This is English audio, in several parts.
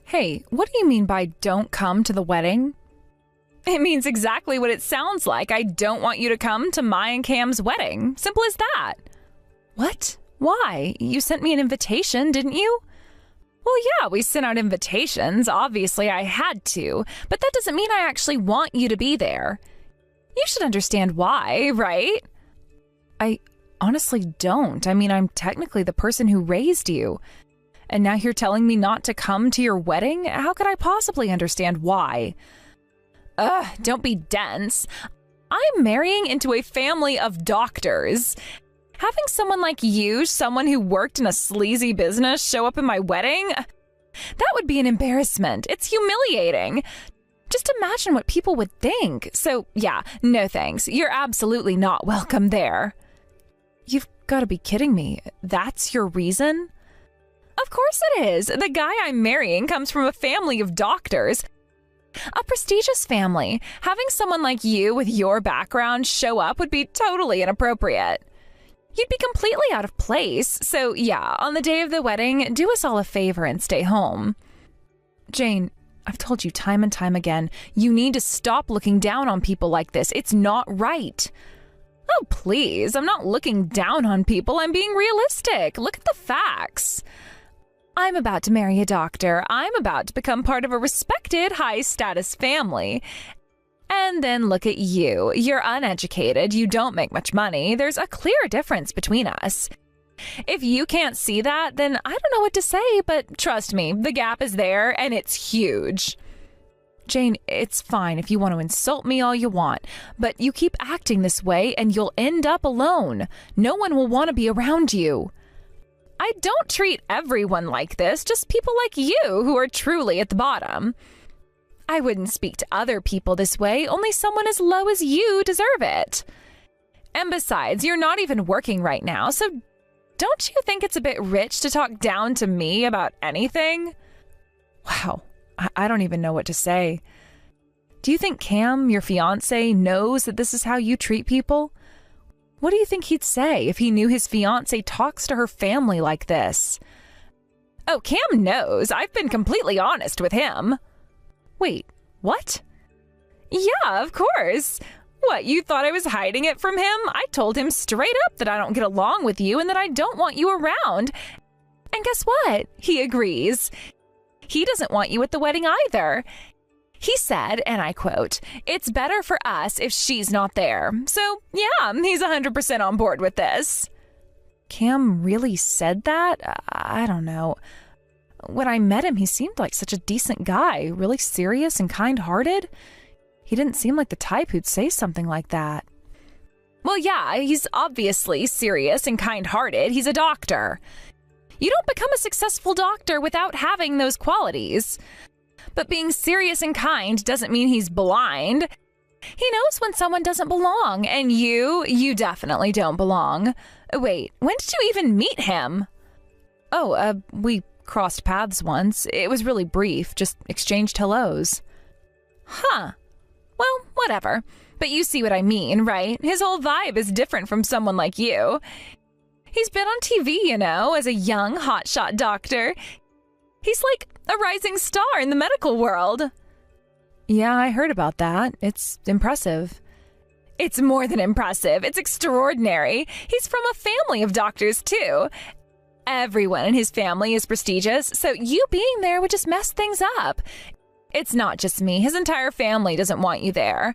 Hey, what do you mean by don't come to the wedding? It means exactly what it sounds like. I don't want you to come to my and Cam's wedding. Simple as that. What? Why? You sent me an invitation, didn't you? Well, yeah, we sent out invitations. Obviously, I had to. But that doesn't mean I actually want you to be there. You should understand why, right? I honestly don't. I mean, I'm technically the person who raised you. And now you're telling me not to come to your wedding? How could I possibly understand why? Ugh, don't be dense. I'm marrying into a family of doctors. Having someone like you, someone who worked in a sleazy business, show up in my wedding? That would be an embarrassment. It's humiliating. Just imagine what people would think. So, yeah, no thanks. You're absolutely not welcome there. You've got to be kidding me. That's your reason? Of course it is. The guy I'm marrying comes from a family of doctors. A prestigious family. Having someone like you with your background show up would be totally inappropriate. You'd be completely out of place. So, yeah, on the day of the wedding, do us all a favor and stay home. Jane, I've told you time and time again, you need to stop looking down on people like this. It's not right. Oh, please. I'm not looking down on people. I'm being realistic. Look at the facts. I'm about to marry a doctor. I'm about to become part of a respected, high-status family. And then look at you. You're uneducated. You don't make much money. There's a clear difference between us. If you can't see that, then I don't know what to say, but trust me, the gap is there and it's huge. Jane, it's fine if you want to insult me all you want, but you keep acting this way and you'll end up alone. No one will want to be around you. I don't treat everyone like this, just people like you who are truly at the bottom. I wouldn't speak to other people this way, only someone as low as you deserve it. And besides, you're not even working right now, so don't you think it's a bit rich to talk down to me about anything? Wow, I don't even know what to say. Do you think Cam, your fiance, knows that this is how you treat people? What do you think he'd say if he knew his fiance talks to her family like this? Oh, Cam knows. I've been completely honest with him. Wait, what? Yeah, of course. What, you thought I was hiding it from him? I told him straight up that I don't get along with you and that I don't want you around. And guess what? He agrees. He doesn't want you at the wedding either. He said, and I quote, "It's better for us if she's not there." So, yeah, he's 100% on board with this. Cam really said that? I don't know. When I met him, he seemed like such a decent guy, really serious and kind-hearted. He didn't seem like the type who'd say something like that. Well, yeah, he's obviously serious and kind-hearted. He's a doctor. You don't become a successful doctor without having those qualities. But being serious and kind doesn't mean he's blind. He knows when someone doesn't belong, and you definitely don't belong. Wait, when did you even meet him? Oh, we crossed paths once. It was really brief, just exchanged hellos. Huh. Well, whatever. But you see what I mean, right? His whole vibe is different from someone like you. He's been on TV, you know, as a young, hotshot doctor. He's like a rising star in the medical world. Yeah, I heard about that. It's impressive. It's more than impressive. It's extraordinary. He's from a family of doctors, too. Everyone in his family is prestigious, so you being there would just mess things up. It's not just me. His entire family doesn't want you there.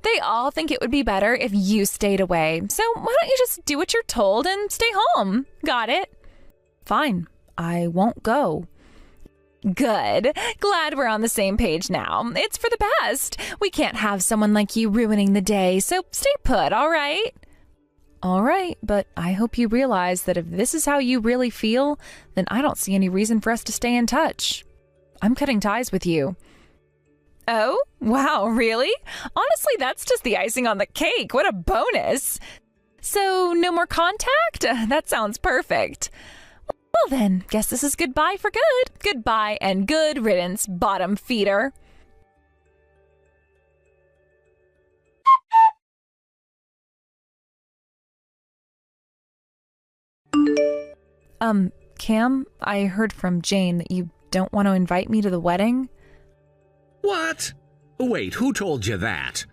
They all think it would be better if you stayed away. So why don't you just do what you're told and stay home? Got it? Fine. I won't go. Good. Glad we're on the same page now. It's for the best. We can't have someone like you ruining the day, so stay put, all right? All right, but I hope you realize that if this is how you really feel, then I don't see any reason for us to stay in touch. I'm cutting ties with you. Oh, wow, really? Honestly, that's just the icing on the cake. What a bonus. So, no more contact? That sounds perfect. Well then, guess this is goodbye for good. Goodbye and good riddance, bottom feeder. Cam, I heard from Jane that you don't want to invite me to the wedding? What? Wait, who told you that?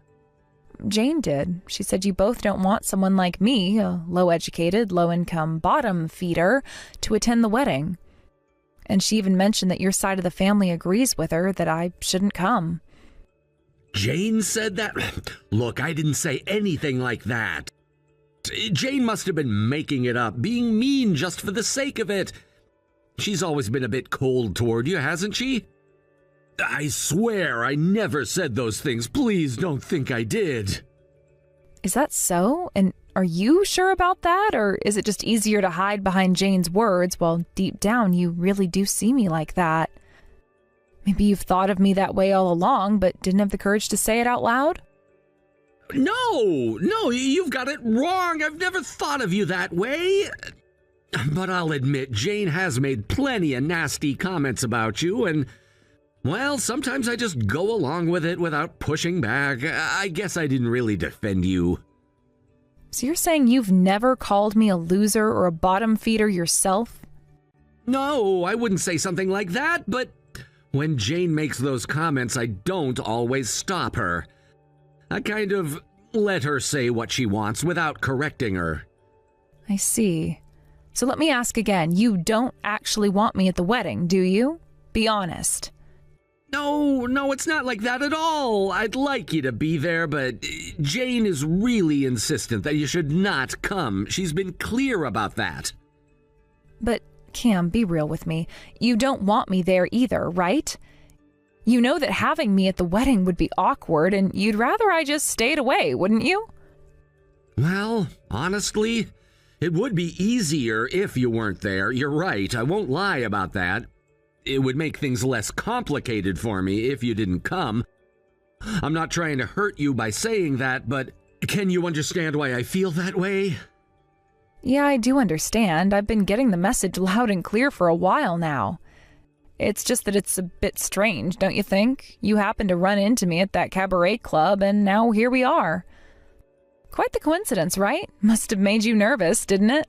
Jane did. She said you both don't want someone like me, a low-educated, low-income bottom feeder, to attend the wedding. And she even mentioned that your side of the family agrees with her that I shouldn't come. Jane said that? Look, I didn't say anything like that. Jane must have been making it up, being mean just for the sake of it. She's always been a bit cold toward you, hasn't she? I swear I never said those things. Please don't think I did. Is that so? And are you sure about that? Or is it just easier to hide behind Jane's words while deep down you really do see me like that? Maybe you've thought of me that way all along, but didn't have the courage to say it out loud? No, you've got it wrong. I've never thought of you that way. But I'll admit, Jane has made plenty of nasty comments about you, and, well, sometimes I just go along with it without pushing back. I guess I didn't really defend you. So you're saying you've never called me a loser or a bottom feeder yourself? No, I wouldn't say something like that, but when Jane makes those comments, I don't always stop her. I kind of let her say what she wants without correcting her. I see. So let me ask again. You don't actually want me at the wedding, do you? Be honest. No, it's not like that at all. I'd like you to be there, but Jane is really insistent that you should not come. She's been clear about that. But, Cam, be real with me. You don't want me there either, right? You know that having me at the wedding would be awkward, and you'd rather I just stayed away, wouldn't you? Well, honestly, it would be easier if you weren't there. You're right, I won't lie about that. It would make things less complicated for me if you didn't come. I'm not trying to hurt you by saying that, but can you understand why I feel that way? Yeah, I do understand. I've been getting the message loud and clear for a while now. It's just that it's a bit strange, don't you think? You happened to run into me at that cabaret club, and now here we are. Quite the coincidence, right? Must have made you nervous, didn't it?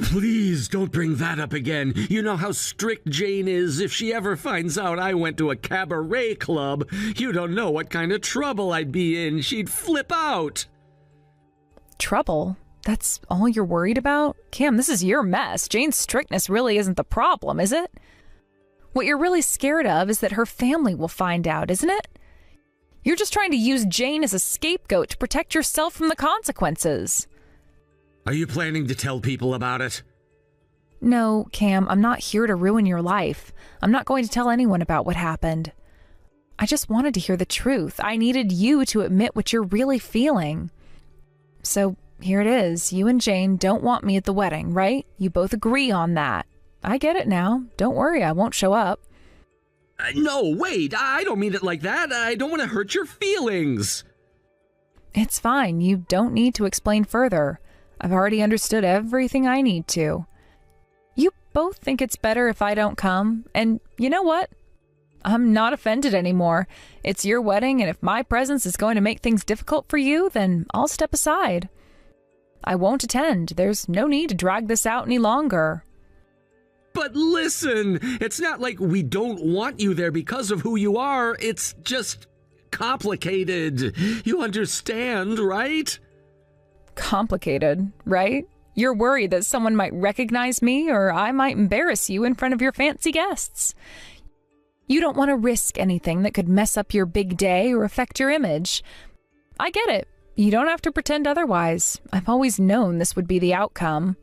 Please don't bring that up again. You know how strict Jane is. If she ever finds out I went to a cabaret club, you don't know what kind of trouble I'd be in. She'd flip out. Trouble? That's all you're worried about? Cam, this is your mess. Jane's strictness really isn't the problem, is it? What you're really scared of is that her family will find out, isn't it? You're just trying to use Jane as a scapegoat to protect yourself from the consequences. Are you planning to tell people about it? No, Cam, I'm not here to ruin your life. I'm not going to tell anyone about what happened. I just wanted to hear the truth. I needed you to admit what you're really feeling. So here it is. You and Jane don't want me at the wedding, right? You both agree on that. I get it now. Don't worry, I won't show up. No, wait, I don't mean it like that. I don't want to hurt your feelings. It's fine. You don't need to explain further. I've already understood everything I need to. You both think it's better if I don't come, and you know what? I'm not offended anymore. It's your wedding, and if my presence is going to make things difficult for you, then I'll step aside. I won't attend. There's no need to drag this out any longer. But listen, it's not like we don't want you there because of who you are. It's just complicated. You understand, right? Complicated, right? You're worried that someone might recognize me or I might embarrass you in front of your fancy guests. You don't want to risk anything that could mess up your big day or affect your image. I get it. You don't have to pretend otherwise. I've always known this would be the outcome.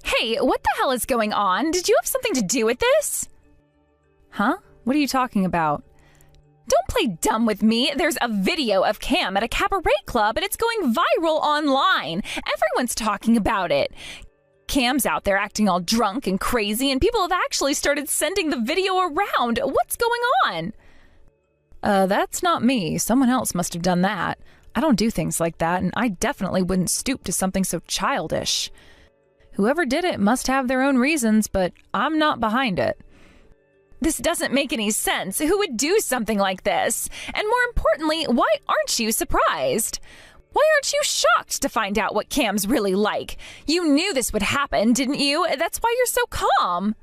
Hey, what the hell is going on? Did you have something to do with this? Huh? What are you talking about? Don't play dumb with me. There's a video of Cam at a cabaret club and it's going viral online. Everyone's talking about it. Cam's out there acting all drunk and crazy and people have actually started sending the video around. What's going on? That's not me. Someone else must have done that. I don't do things like that, and I definitely wouldn't stoop to something so childish. Whoever did it must have their own reasons, but I'm not behind it. This doesn't make any sense. Who would do something like this? And more importantly, why aren't you surprised? Why aren't you shocked to find out what Cam's really like? You knew this would happen, didn't you? That's why you're so calm.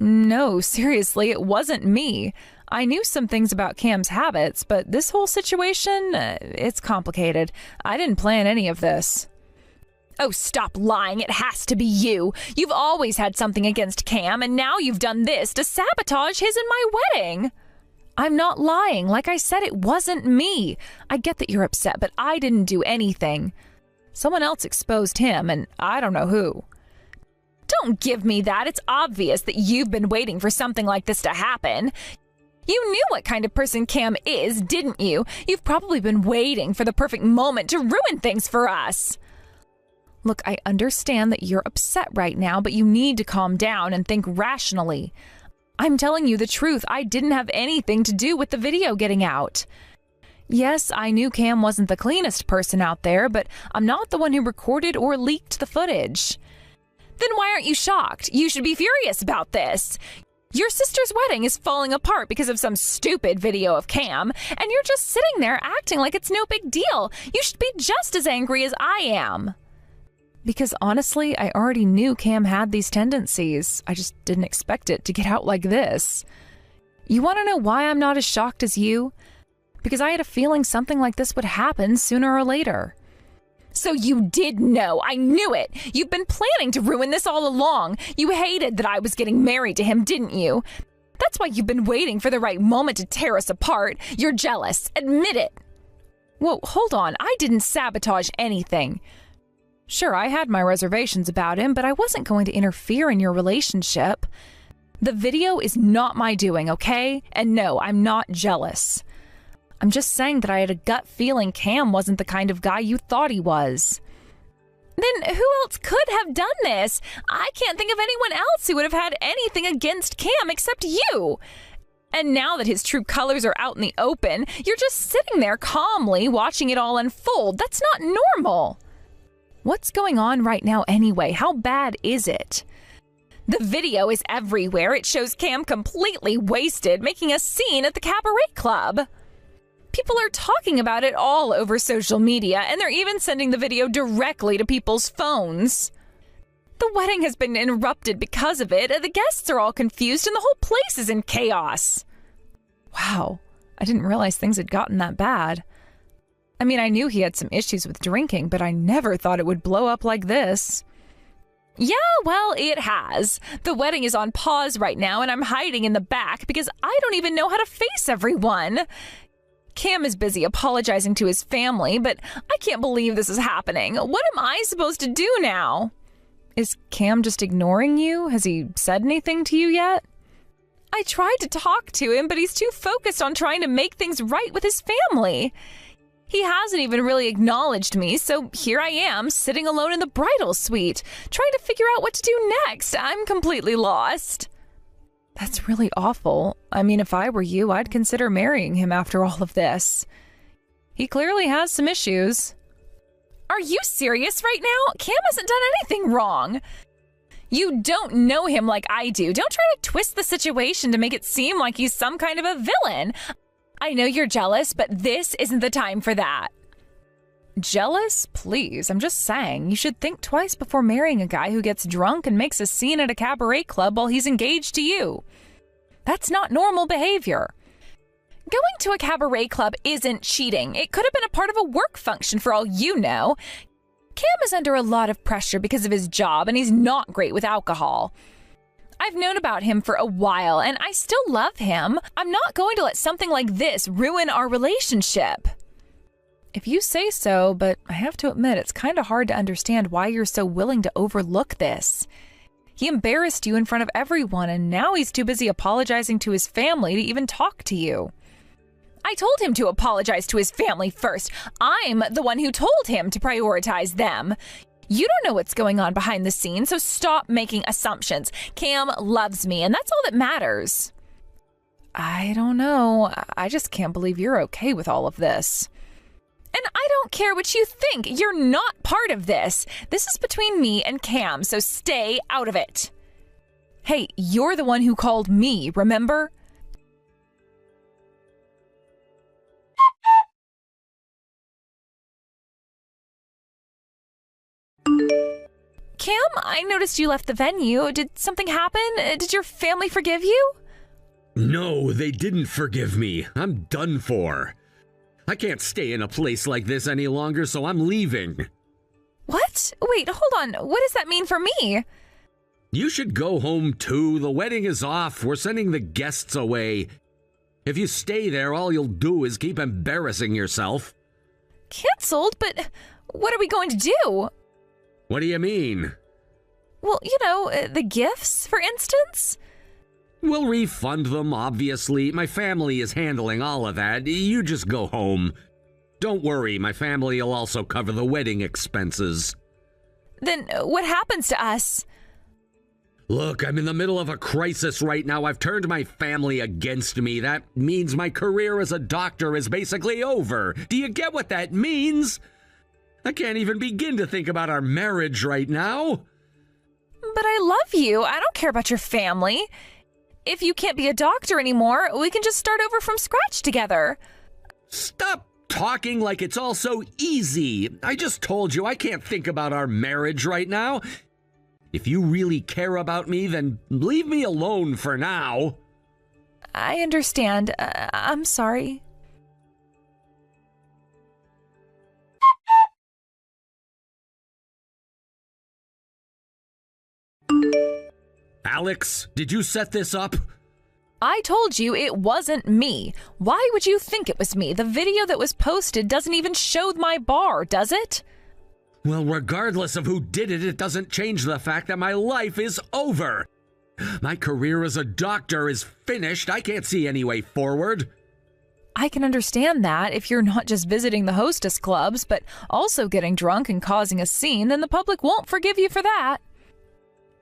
No, seriously, it wasn't me. I knew some things about Cam's habits, but this whole situation, it's complicated. I didn't plan any of this. Oh, stop lying. It has to be you. You've always had something against Cam, and now you've done this to sabotage his and my wedding. I'm not lying. Like I said, it wasn't me. I get that you're upset, but I didn't do anything. Someone else exposed him, and I don't know who. Don't give me that. It's obvious that you've been waiting for something like this to happen. You knew what kind of person Cam is, didn't you? You've probably been waiting for the perfect moment to ruin things for us. Look, I understand that you're upset right now, but you need to calm down and think rationally. I'm telling you the truth. I didn't have anything to do with the video getting out. Yes, I knew Cam wasn't the cleanest person out there, but I'm not the one who recorded or leaked the footage. Then why aren't you shocked? You should be furious about this. Your sister's wedding is falling apart because of some stupid video of Cam, and you're just sitting there acting like it's no big deal. You should be just as angry as I am. Because honestly, I already knew Cam had these tendencies. I just didn't expect it to get out like this. You want to know why I'm not as shocked as you? Because I had a feeling something like this would happen sooner or later. So you did know. I knew it. You've been planning to ruin this all along. You hated that I was getting married to him, didn't you? That's why you've been waiting for the right moment to tear us apart. You're jealous. Admit it. Whoa, hold on. I didn't sabotage anything. Sure, I had my reservations about him, but I wasn't going to interfere in your relationship. The video is not my doing, okay? And no, I'm not jealous. I'm just saying that I had a gut feeling Cam wasn't the kind of guy you thought he was. Then who else could have done this? I can't think of anyone else who would have had anything against Cam except you. And now that his true colors are out in the open, you're just sitting there calmly watching it all unfold. That's not normal. What's going on right now anyway? How bad is it? The video is everywhere. It shows Cam completely wasted, making a scene at the cabaret club. People are talking about it all over social media, and they're even sending the video directly to people's phones. The wedding has been interrupted because of it. The guests are all confused, and the whole place is in chaos. Wow, I didn't realize things had gotten that bad. I mean, I knew he had some issues with drinking, but I never thought it would blow up like this. Yeah, well, it has. The wedding is on pause right now, and I'm hiding in the back because I don't even know how to face everyone. Cam is busy apologizing to his family, but I can't believe this is happening. What am I supposed to do now? Is Cam just ignoring you? Has he said anything to you yet? I tried to talk to him, but he's too focused on trying to make things right with his family. He hasn't even really acknowledged me, so here I am, sitting alone in the bridal suite, trying to figure out what to do next. I'm completely lost. That's really awful. I mean, if I were you, I'd consider marrying him after all of this. He clearly has some issues. Are you serious right now? Cam hasn't done anything wrong. You don't know him like I do. Don't try to twist the situation to make it seem like he's some kind of a villain. I know you're jealous, but this isn't the time for that. Jealous? Please, I'm just saying. You should think twice before marrying a guy who gets drunk and makes a scene at a cabaret club while he's engaged to you. That's not normal behavior. Going to a cabaret club isn't cheating. It could have been a part of a work function for all you know. Cam is under a lot of pressure because of his job, and he's not great with alcohol. I've known about him for a while, and I still love him. I'm not going to let something like this ruin our relationship. If you say so, but I have to admit it's kind of hard to understand why you're so willing to overlook this. He embarrassed you in front of everyone, and now he's too busy apologizing to his family to even talk to you. I told him to apologize to his family first. I'm the one who told him to prioritize them. You don't know what's going on behind the scenes, so stop making assumptions. Cam loves me, and that's all that matters. I don't know. I just can't believe you're okay with all of this. And I don't care what you think. You're not part of this. This is between me and Cam, so stay out of it. Hey, you're the one who called me, remember? Cam, I noticed you left the venue. Did something happen? Did your family forgive you? No, they didn't forgive me. I'm done for. I can't stay in a place like this any longer, so I'm leaving. What? Wait, hold on. What does that mean for me? You should go home too. The wedding is off. We're sending the guests away. If you stay there, all you'll do is keep embarrassing yourself. Canceled? But what are we going to do? What do you mean? Well, the gifts, for instance? We'll refund them, obviously. My family is handling all of that. You just go home. Don't worry, my family will also cover the wedding expenses. Then what happens to us? Look, I'm in the middle of a crisis right now. I've turned my family against me. That means my career as a doctor is basically over. Do you get what that means? I can't even begin to think about our marriage right now. But I love you. I don't care about your family. If you can't be a doctor anymore, we can just start over from scratch together. Stop talking like it's all so easy. I just told you I can't think about our marriage right now. If you really care about me, then leave me alone for now. I understand. I'm sorry. Alex, did you set this up? I told you it wasn't me. Why would you think it was me? The video that was posted doesn't even show my bar, does it? Well, regardless of who did it, it doesn't change the fact that my life is over. My career as a doctor is finished. I can't see any way forward. I can understand that if you're not just visiting the hostess clubs, but also getting drunk and causing a scene, then the public won't forgive you for that.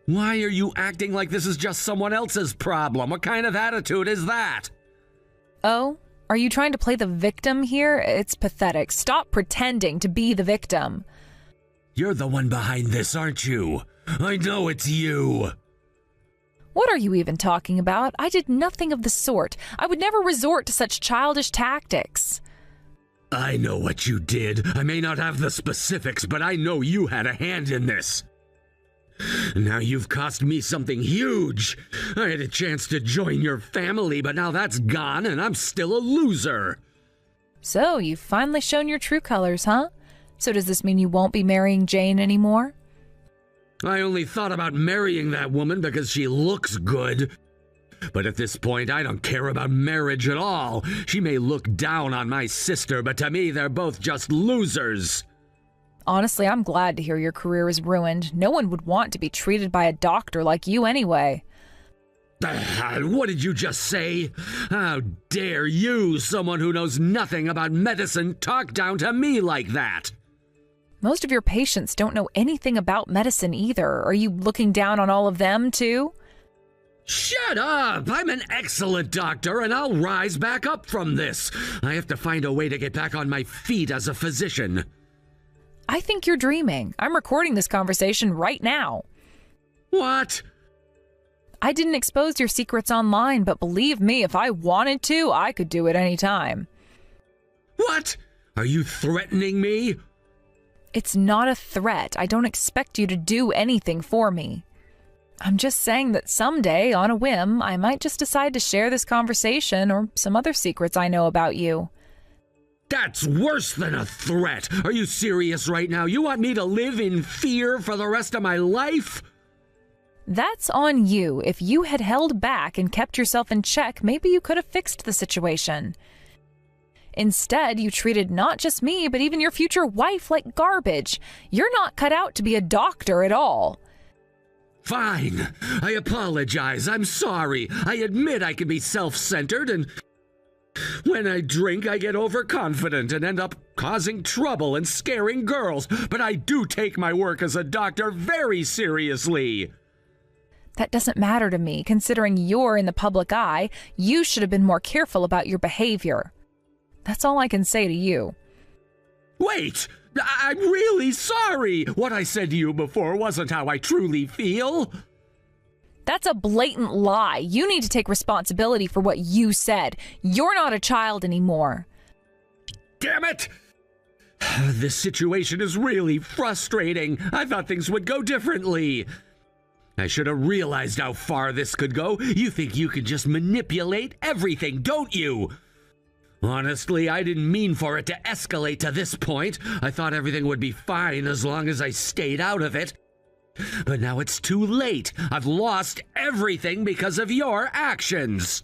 Why are you acting like this is just someone else's problem? What kind of attitude is that? Oh, are you trying to play the victim here? It's pathetic. Stop pretending to be the victim. You're the one behind this, aren't you? I know it's you. What are you even talking about? I did nothing of the sort. I would never resort to such childish tactics. I know what you did. I may not have the specifics, but I know you had a hand in this. Now you've cost me something huge. I had a chance to join your family, but now that's gone and I'm still a loser. So, you've finally shown your true colors, huh? So does this mean you won't be marrying Jane anymore? I only thought about marrying that woman because she looks good. But at this point, I don't care about marriage at all. She may look down on my sister, but to me, they're both just losers. Honestly, I'm glad to hear your career is ruined. No one would want to be treated by a doctor like you anyway. What did you just say? How dare you, someone who knows nothing about medicine, talk down to me like that? Most of your patients don't know anything about medicine either. Are you looking down on all of them, too? Shut up! I'm an excellent doctor, and I'll rise back up from this. I have to find a way to get back on my feet as a physician. I think you're dreaming. I'm recording this conversation right now. What? I didn't expose your secrets online, but believe me, if I wanted to, I could do it anytime. What? Are you threatening me? It's not a threat. I don't expect you to do anything for me. I'm just saying that someday, on a whim, I might just decide to share this conversation or some other secrets I know about you. That's worse than a threat. Are you serious right now? You want me to live in fear for the rest of my life? That's on you. If you had held back and kept yourself in check, maybe you could have fixed the situation. Instead, you treated not just me, but even your future wife like garbage. You're not cut out to be a doctor at all. Fine. I apologize. I'm sorry. I admit I can be self-centered, and when I drink, I get overconfident and end up causing trouble and scaring girls. But I do take my work as a doctor very seriously. That doesn't matter to me. Considering you're in the public eye, you should have been more careful about your behavior. That's all I can say to you. Wait! I'm really sorry! What I said to you before wasn't how I truly feel. That's a blatant lie. You need to take responsibility for what you said. You're not a child anymore. Damn it! This situation is really frustrating. I thought things would go differently. I should have realized how far this could go. You think you can just manipulate everything, don't you? Honestly, I didn't mean for it to escalate to this point. I thought everything would be fine as long as I stayed out of it. But now it's too late. I've lost everything because of your actions.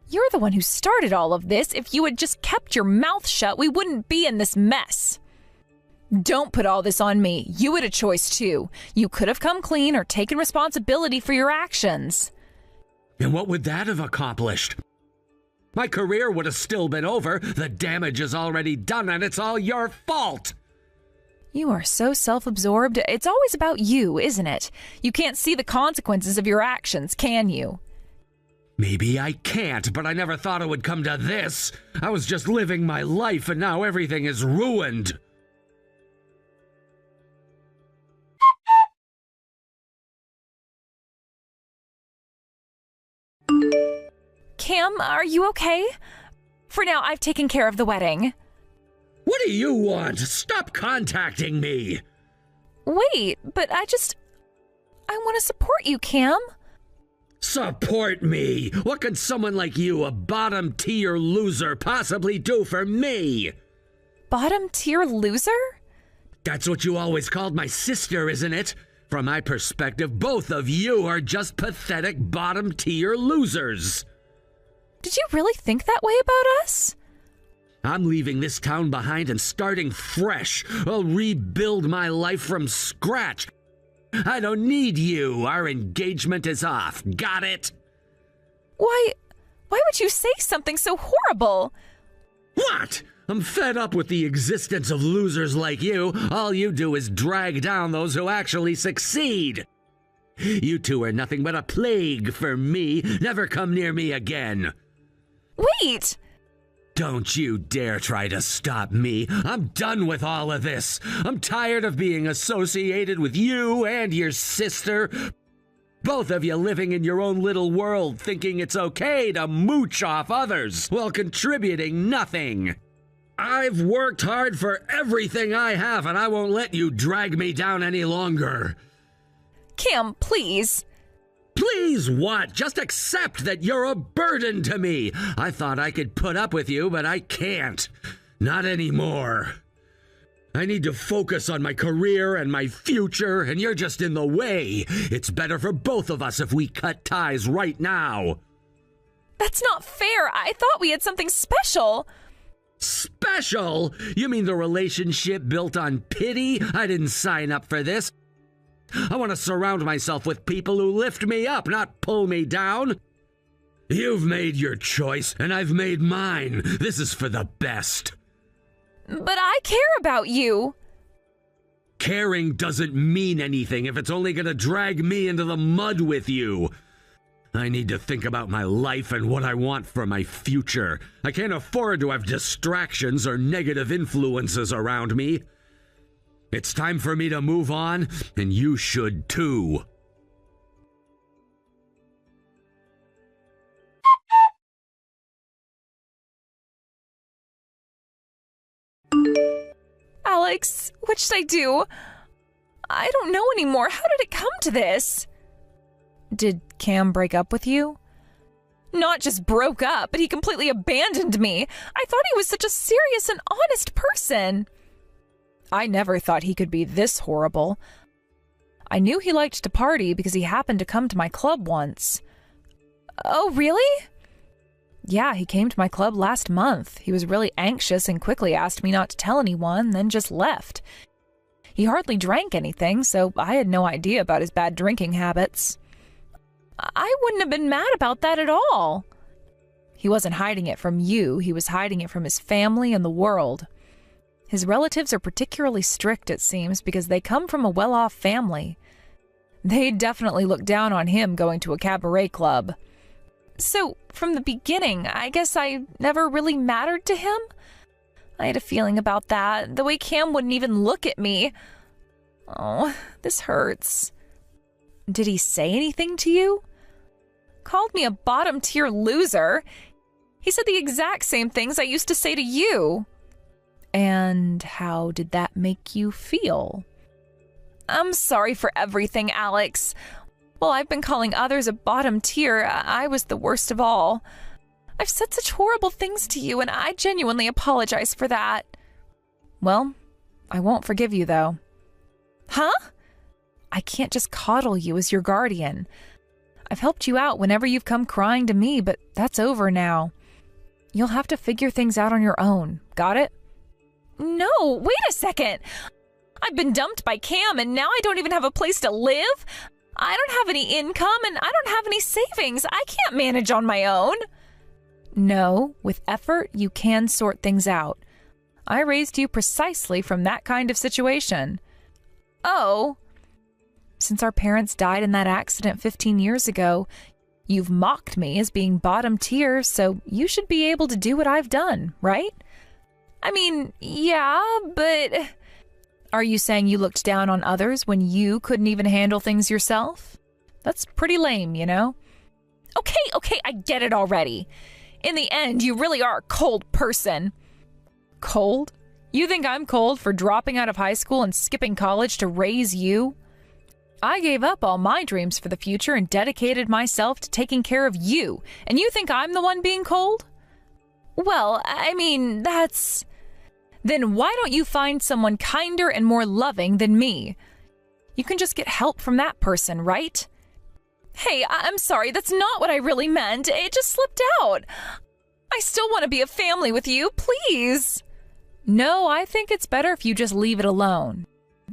You're the one who started all of this. If you had just kept your mouth shut, we wouldn't be in this mess. Don't put all this on me. You had a choice too. You could have come clean or taken responsibility for your actions. And what would that have accomplished? My career would have still been over. The damage is already done and it's all your fault. You are so self-absorbed. It's always about you, isn't it? You can't see the consequences of your actions, can you? Maybe I can't, but I never thought it would come to this. I was just living my life and now everything is ruined. Cam, are you okay? For now, I've taken care of the wedding. What do you want? Stop contacting me! Wait, but I want to support you, Cam. Support me? What can someone like you, a bottom-tier loser, possibly do for me? Bottom-tier loser? That's what you always called my sister, isn't it? From my perspective, both of you are just pathetic bottom-tier losers. Did you really think that way about us? I'm leaving this town behind and starting fresh. I'll rebuild my life from scratch. I don't need you. Our engagement is off. Got it? Why would you say something so horrible? What? I'm fed up with the existence of losers like you. All you do is drag down those who actually succeed. You two are nothing but a plague for me. Never come near me again. Wait! Don't you dare try to stop me. I'm done with all of this. I'm tired of being associated with you and your sister. Both of you living in your own little world, thinking it's okay to mooch off others while contributing nothing. I've worked hard for everything I have, and I won't let you drag me down any longer. Cam, please. Please what? Just accept that you're a burden to me. I thought I could put up with you, but I can't. Not anymore. I need to focus on my career and my future, and you're just in the way. It's better for both of us if we cut ties right now. That's not fair. I thought we had something special. Special? You mean the relationship built on pity? I didn't sign up for this. I want to surround myself with people who lift me up, not pull me down. You've made your choice, and I've made mine. This is for the best. But I care about you. Caring doesn't mean anything if it's only going to drag me into the mud with you. I need to think about my life and what I want for my future. I can't afford to have distractions or negative influences around me. It's time for me to move on, and you should too. Alex, what should I do? I don't know anymore. How did it come to this? Did Cam break up with you? Not just broke up, but he completely abandoned me. I thought he was such a serious and honest person. I never thought he could be this horrible. I knew he liked to party because he happened to come to my club once. Oh, really? Yeah, he came to my club last month. He was really anxious and quickly asked me not to tell anyone, then just left. He hardly drank anything, so I had no idea about his bad drinking habits. I wouldn't have been mad about that at all. He wasn't hiding it from you. He was hiding it from his family and the world. His relatives are particularly strict, it seems, because they come from a well-off family. They definitely look down on him going to a cabaret club. So, from the beginning, I guess I never really mattered to him. I had a feeling about that, the way Cam wouldn't even look at me. Oh, this hurts. Did he say anything to you? Called me a bottom-tier loser. He said the exact same things I used to say to you. And how did that make you feel? I'm sorry for everything, Alex. While I've been calling others a bottom tier, I was the worst of all. I've said such horrible things to you, and I genuinely apologize for that. Well, I won't forgive you, though. Huh? I can't just coddle you as your guardian. I've helped you out whenever you've come crying to me, but that's over now. You'll have to figure things out on your own. Got it? No, wait a second. I've been dumped by Cam, and now I don't even have a place to live. I don't have any income, and I don't have any savings. I can't manage on my own. No, with effort, you can sort things out. I raised you precisely from that kind of situation. Oh. Since our parents died in that accident 15 years ago, you've mocked me as being bottom tier, so you should be able to do what I've done, right? I mean, yeah, but... Are you saying you looked down on others when you couldn't even handle things yourself? That's pretty lame, you know? Okay, I get it already. In the end, you really are a cold person. Cold? You think I'm cold for dropping out of high school and skipping college to raise you? I gave up all my dreams for the future and dedicated myself to taking care of you, and you think I'm the one being cold? Well, I mean, that's... Then why don't you find someone kinder and more loving than me? You can just get help from that person, right? Hey, I'm sorry, that's not what I really meant. It just slipped out. I still want to be a family with you, please. No, I think it's better if you just leave it alone.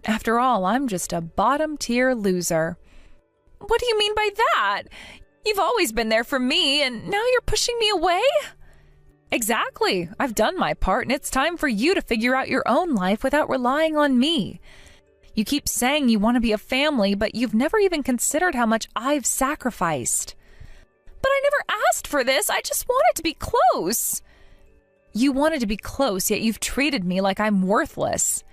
After all, I'm just a bottom-tier loser. What do you mean by that? You've always been there for me, and now you're pushing me away? Exactly. I've done my part, and it's time for you to figure out your own life without relying on me. You keep saying you want to be a family, but you've never even considered how much I've sacrificed. But I never asked for this. I just wanted to be close. You wanted to be close, yet you've treated me like I'm worthless.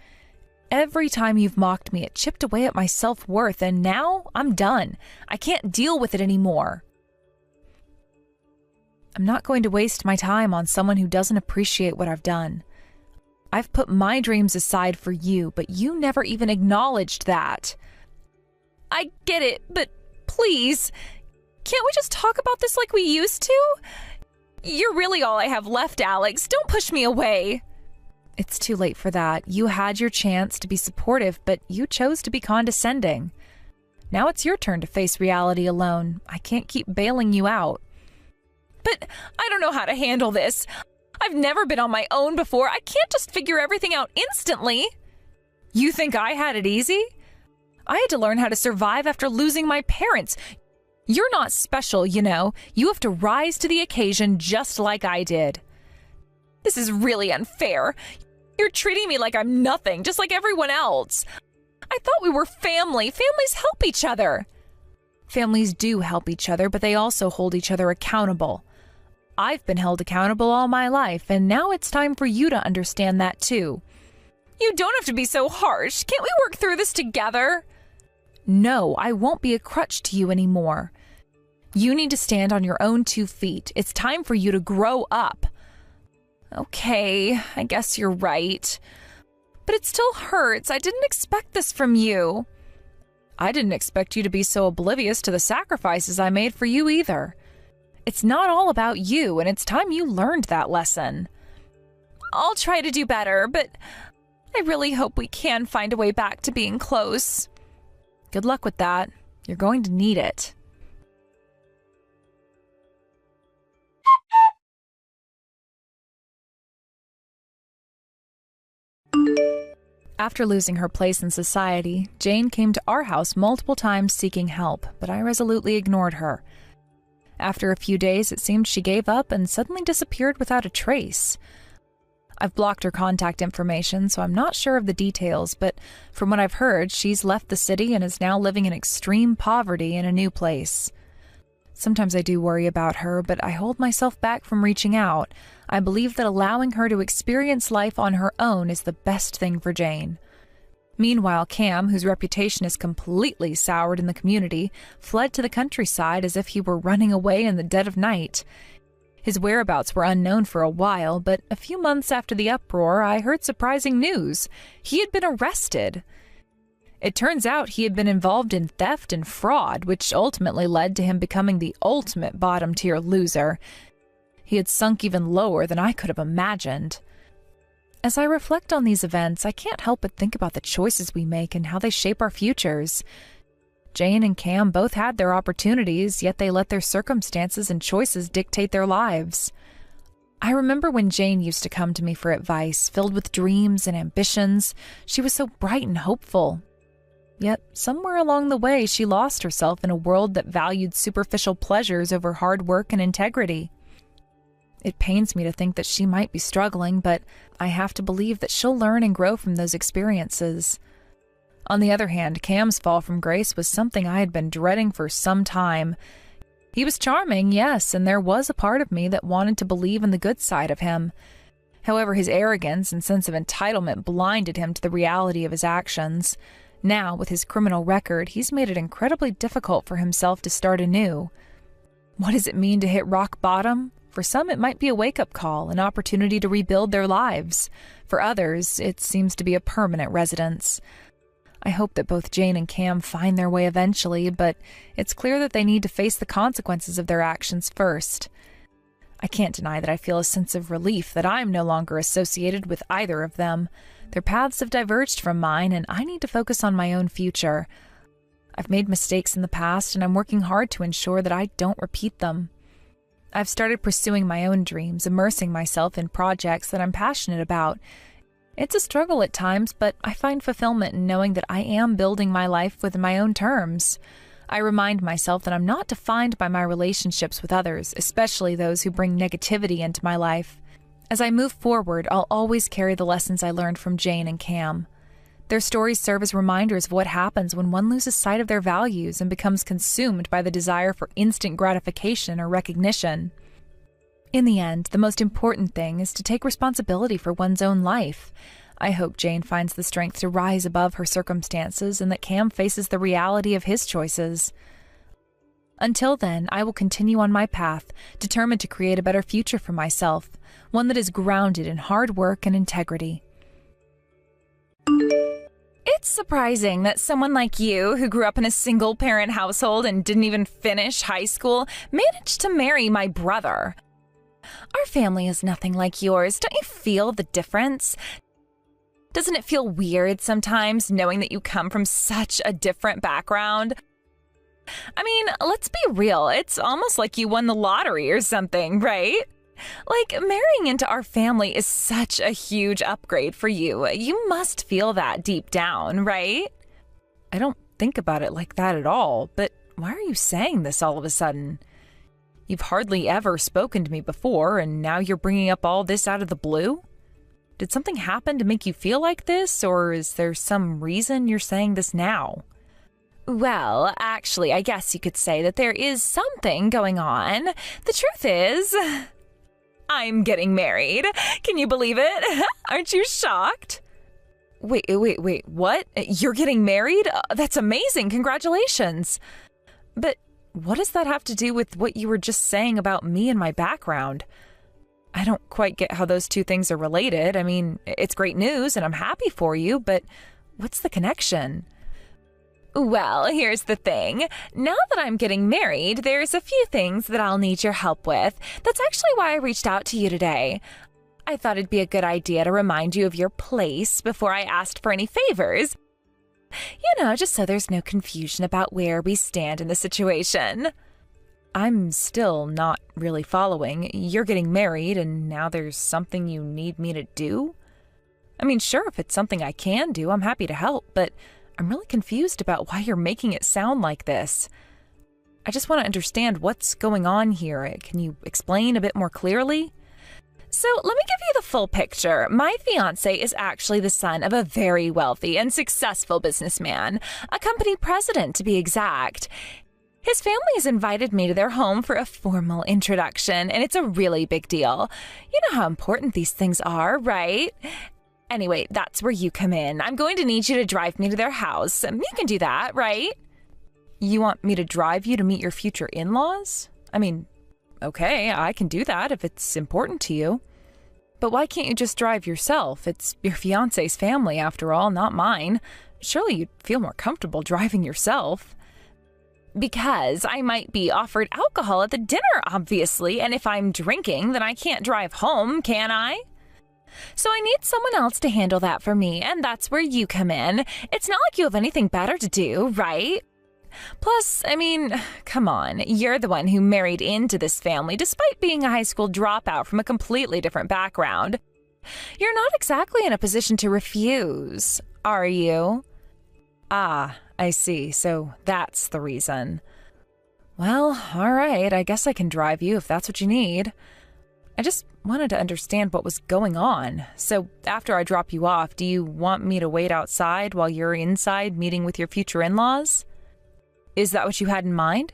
Every time you've mocked me, it chipped away at my self-worth, and now I'm done. I can't deal with it anymore. I'm not going to waste my time on someone who doesn't appreciate what I've done. I've put my dreams aside for you, but you never even acknowledged that. I get it, but please, can't we just talk about this like we used to? You're really all I have left, Alex. Don't push me away. It's too late for that. You had your chance to be supportive, but you chose to be condescending. Now it's your turn to face reality alone. I can't keep bailing you out. But I don't know how to handle this. I've never been on my own before. I can't just figure everything out instantly. You think I had it easy? I had to learn how to survive after losing my parents. You're not special, you know. You have to rise to the occasion just like I did. This is really unfair. You're treating me like I'm nothing, just like everyone else. I thought we were family. Families help each other. Families do help each other, but they also hold each other accountable. I've been held accountable all my life, and now it's time for you to understand that too. You don't have to be so harsh. Can't we work through this together? No, I won't be a crutch to you anymore. You need to stand on your own 2 feet. It's time for you to grow up. Okay, I guess you're right. But it still hurts. I didn't expect this from you. I didn't expect you to be so oblivious to the sacrifices I made for you either. It's not all about you, and it's time you learned that lesson. I'll try to do better, but I really hope we can find a way back to being close. Good luck with that. You're going to need it. After losing her place in society, Jane came to our house multiple times seeking help, but I resolutely ignored her. After a few days, it seemed she gave up and suddenly disappeared without a trace. I've blocked her contact information, so I'm not sure of the details, but from what I've heard, she's left the city and is now living in extreme poverty in a new place. Sometimes I do worry about her, but I hold myself back from reaching out. I believe that allowing her to experience life on her own is the best thing for Jane. Meanwhile, Cam, whose reputation is completely soured in the community, fled to the countryside as if he were running away in the dead of night. His whereabouts were unknown for a while, but a few months after the uproar, I heard surprising news. He had been arrested. It turns out he had been involved in theft and fraud, which ultimately led to him becoming the ultimate bottom-tier loser. He had sunk even lower than I could have imagined. As I reflect on these events, I can't help but think about the choices we make and how they shape our futures. Jane and Cam both had their opportunities, yet they let their circumstances and choices dictate their lives. I remember when Jane used to come to me for advice, filled with dreams and ambitions. She was so bright and hopeful. Yet, somewhere along the way, she lost herself in a world that valued superficial pleasures over hard work and integrity. It pains me to think that she might be struggling, but I have to believe that she'll learn and grow from those experiences. On the other hand, Cam's fall from grace was something I had been dreading for some time. He was charming, yes, and there was a part of me that wanted to believe in the good side of him. However, his arrogance and sense of entitlement blinded him to the reality of his actions. Now, with his criminal record, he's made it incredibly difficult for himself to start anew. What does it mean to hit rock bottom? For some, it might be a wake-up call, an opportunity to rebuild their lives. For others, it seems to be a permanent residence. I hope that both Jane and Cam find their way eventually, but it's clear that they need to face the consequences of their actions first. I can't deny that I feel a sense of relief that I'm no longer associated with either of them. Their paths have diverged from mine, and I need to focus on my own future. I've made mistakes in the past, and I'm working hard to ensure that I don't repeat them. I've started pursuing my own dreams, immersing myself in projects that I'm passionate about. It's a struggle at times, but I find fulfillment in knowing that I am building my life within my own terms. I remind myself that I'm not defined by my relationships with others, especially those who bring negativity into my life. As I move forward, I'll always carry the lessons I learned from Jane and Cam. Their stories serve as reminders of what happens when one loses sight of their values and becomes consumed by the desire for instant gratification or recognition. In the end, the most important thing is to take responsibility for one's own life. I hope Jane finds the strength to rise above her circumstances and that Cam faces the reality of his choices. Until then, I will continue on my path, determined to create a better future for myself, one that is grounded in hard work and integrity. It's surprising that someone like you, who grew up in a single-parent household and didn't even finish high school, managed to marry my brother. Our family is nothing like yours. Don't you feel the difference? Doesn't it feel weird sometimes knowing that you come from such a different background? I mean, let's be real. It's almost like you won the lottery or something, right? Like, marrying into our family is such a huge upgrade for you. You must feel that deep down, right? I don't think about it like that at all, but why are you saying this all of a sudden? You've hardly ever spoken to me before, and now you're bringing up all this out of the blue? Did something happen to make you feel like this, or is there some reason you're saying this now? Well, actually, I guess you could say that there is something going on. The truth is, I'm getting married. Can you believe it? Aren't you shocked? Wait, what? You're getting married? That's amazing. Congratulations. But what does that have to do with what you were just saying about me and my background? I don't quite get how those two things are related. I mean, it's great news and I'm happy for you, but what's the connection? Well, here's the thing. Now that I'm getting married, there's a few things that I'll need your help with. That's actually why I reached out to you today. I thought it'd be a good idea to remind you of your place before I asked for any favors. You know, just so there's no confusion about where we stand in the situation. I'm still not really following. You're getting married and now there's something you need me to do? I mean, sure, if it's something I can do, I'm happy to help, but I'm really confused about why you're making it sound like this. I just want to understand what's going on here. Can you explain a bit more clearly? So let me give you the full picture. My fiancé is actually the son of a very wealthy and successful businessman, a company president to be exact. His family has invited me to their home for a formal introduction, and it's a really big deal. You know how important these things are, right? Anyway, that's where you come in. I'm going to need you to drive me to their house. You can do that, right? You want me to drive you to meet your future in-laws? I mean, okay, I can do that if it's important to you. But why can't you just drive yourself? It's your fiancé's family, after all, not mine. Surely you'd feel more comfortable driving yourself. Because I might be offered alcohol at the dinner, obviously, and if I'm drinking, then I can't drive home, can I? So I need someone else to handle that for me, and that's where you come in. It's not like you have anything better to do, right? Plus, I mean, come on, you're the one who married into this family despite being a high school dropout from a completely different background. You're not exactly in a position to refuse, are you? Ah, I see, so that's the reason. Well, all right, I guess I can drive you if that's what you need. I just wanted to understand what was going on. So after I drop you off, do you want me to wait outside while you're inside meeting with your future in-laws? Is that what you had in mind?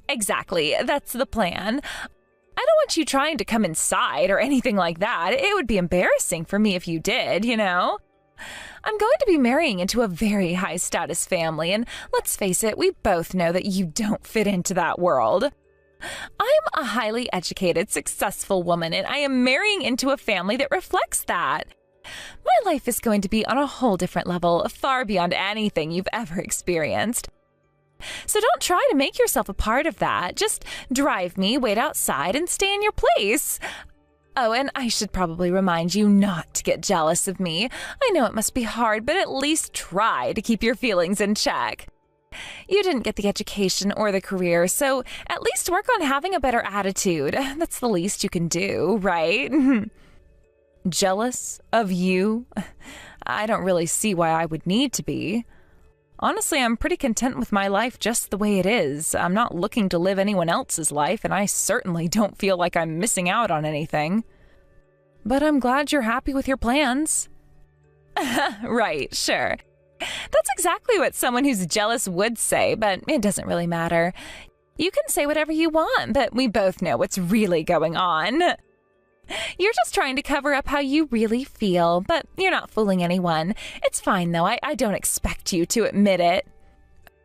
Exactly, that's the plan. I don't want you trying to come inside or anything like that. It would be embarrassing for me if you did, you know? I'm going to be marrying into a very high-status family, and let's face it, we both know that you don't fit into that world. I'm a highly educated, successful woman, and I am marrying into a family that reflects that. My life is going to be on a whole different level, far beyond anything you've ever experienced. So don't try to make yourself a part of that. Just drive me, wait outside, and stay in your place. Oh, and I should probably remind you not to get jealous of me. I know it must be hard, but at least try to keep your feelings in check. You didn't get the education or the career, so at least work on having a better attitude. That's the least you can do, right? Jealous of you? I don't really see why I would need to be. Honestly, I'm pretty content with my life just the way it is. I'm not looking to live anyone else's life, and I certainly don't feel like I'm missing out on anything. But I'm glad you're happy with your plans. Right, sure. That's exactly what someone who's jealous would say, but it doesn't really matter. You can say whatever you want, but we both know what's really going on. You're just trying to cover up how you really feel, but you're not fooling anyone. It's fine, though. I don't expect you to admit it.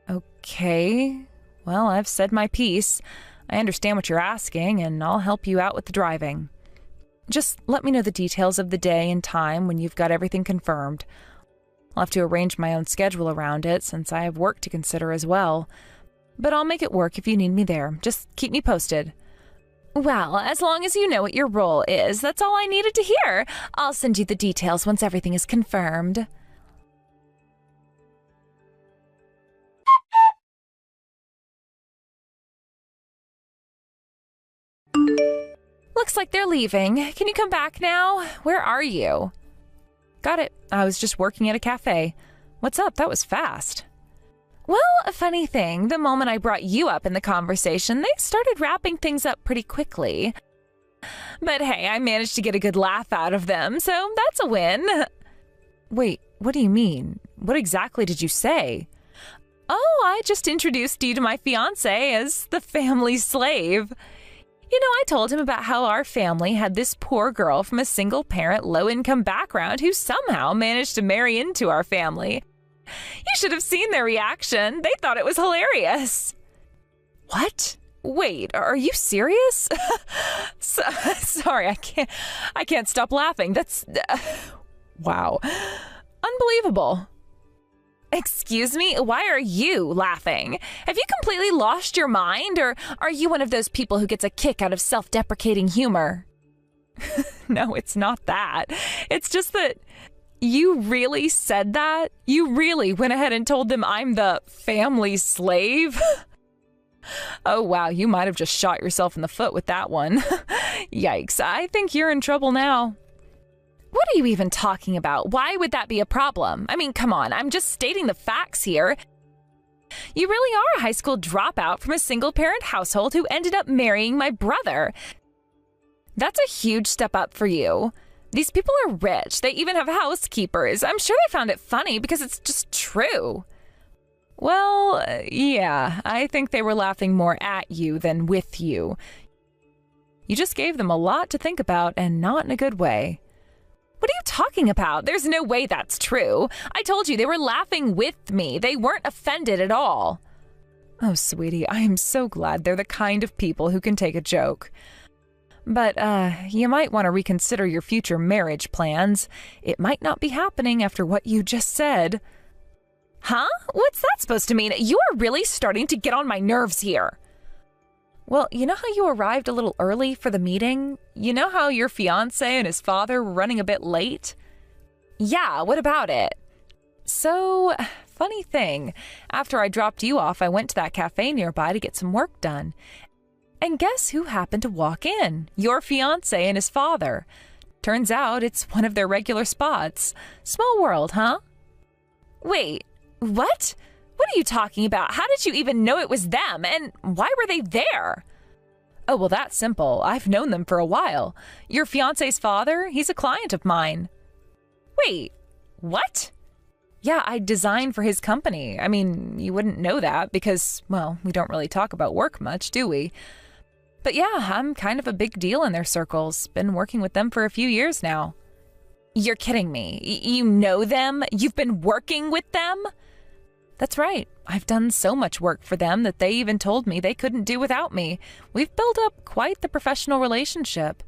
Okay. Well, I've said my piece. I understand what you're asking, and I'll help you out with the driving. Just let me know the details of the day and time when you've got everything confirmed. I'll have to arrange my own schedule around it, since I have work to consider as well. But I'll make it work if you need me there. Just keep me posted. Well, as long as you know what your role is, that's all I needed to hear. I'll send you the details once everything is confirmed. Looks like they're leaving. Can you come back now? Where are you? Got it. I was just working at a cafe. What's up? That was fast. Well, a funny thing, the moment I brought you up in the conversation, they started wrapping things up pretty quickly. But hey, I managed to get a good laugh out of them, so that's a win. Wait, what do you mean? What exactly did you say? Oh, I just introduced you to my fiancé as the family slave. You know, I told him about how our family had this poor girl from a single-parent, low-income background who somehow managed to marry into our family. You should have seen their reaction. They thought it was hilarious. What? Wait, are you serious? Sorry, I can't stop laughing. That's wow. Unbelievable. Excuse me? Why are you laughing? Have you completely lost your mind, or are you one of those people who gets a kick out of self-deprecating humor? No, it's not that. It's just that you really said that? You really went ahead and told them I'm the family slave? Oh, wow, you might have just shot yourself in the foot with that one. Yikes, I think you're in trouble now. What are you even talking about? Why would that be a problem? I mean, come on, I'm just stating the facts here. You really are a high school dropout from a single-parent household who ended up marrying my brother. That's a huge step up for you. These people are rich. They even have housekeepers. I'm sure they found it funny because it's just true. Well, yeah, I think they were laughing more at you than with you. You just gave them a lot to think about, and not in a good way. What are you talking about? There's no way that's true. I told you they were laughing with me. They weren't offended at all. Oh, sweetie, I am so glad they're the kind of people who can take a joke. But, you might want to reconsider your future marriage plans. It might not be happening after what you just said. Huh? What's that supposed to mean? You are really starting to get on my nerves here. Well, you know how you arrived a little early for the meeting? You know how your fiancé and his father were running a bit late? Yeah, what about it? So, funny thing, after I dropped you off, I went to that cafe nearby to get some work done. And guess who happened to walk in? Your fiancé and his father. Turns out it's one of their regular spots. Small world, huh? Wait, what? What are you talking about? How did you even know it was them? And why were they there? Oh, well, that's simple. I've known them for a while. Your fiancé's father, he's a client of mine. Wait, what? Yeah, I designed for his company. I mean, you wouldn't know that because, well, we don't really talk about work much, do we? But yeah, I'm kind of a big deal in their circles. Been working with them for a few years now. You're kidding me. You know them? You've been working with them? That's right. I've done so much work for them that they even told me they couldn't do without me. We've built up quite the professional relationship.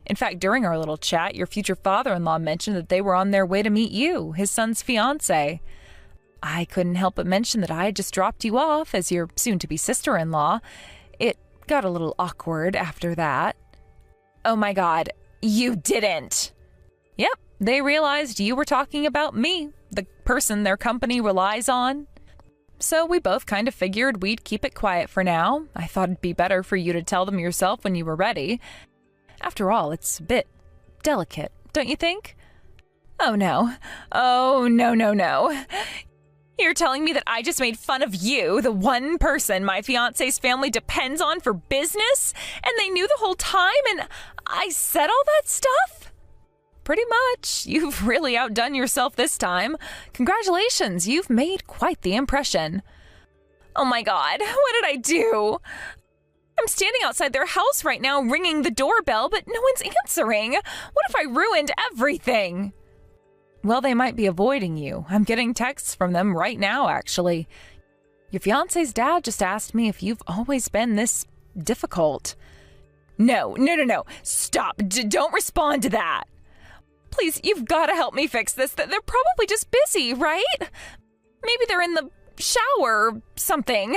In fact, during our little chat, your future father-in-law mentioned that they were on their way to meet you, his son's fiancé. I couldn't help but mention that I had just dropped you off as your soon-to-be sister-in-law. It got a little awkward after that. Oh my God, you didn't! Yep, they realized you were talking about me, the person their company relies on. So we both kind of figured we'd keep it quiet for now. I thought it'd be better for you to tell them yourself when you were ready. After all, it's a bit delicate, don't you think? Oh no. Oh, no. You're telling me that I just made fun of you, the one person my fiancé's family depends on for business, and they knew the whole time, and I said all that stuff? Pretty much. You've really outdone yourself this time. Congratulations, you've made quite the impression. Oh my God, what did I do? I'm standing outside their house right now ringing the doorbell, but no one's answering. What if I ruined everything? Well, they might be avoiding you. I'm getting texts from them right now, actually. Your fiancé's dad just asked me if you've always been this difficult. No. Stop. Don't respond to that. Please, you've got to help me fix this. They're probably just busy, right? Maybe they're in the shower or something.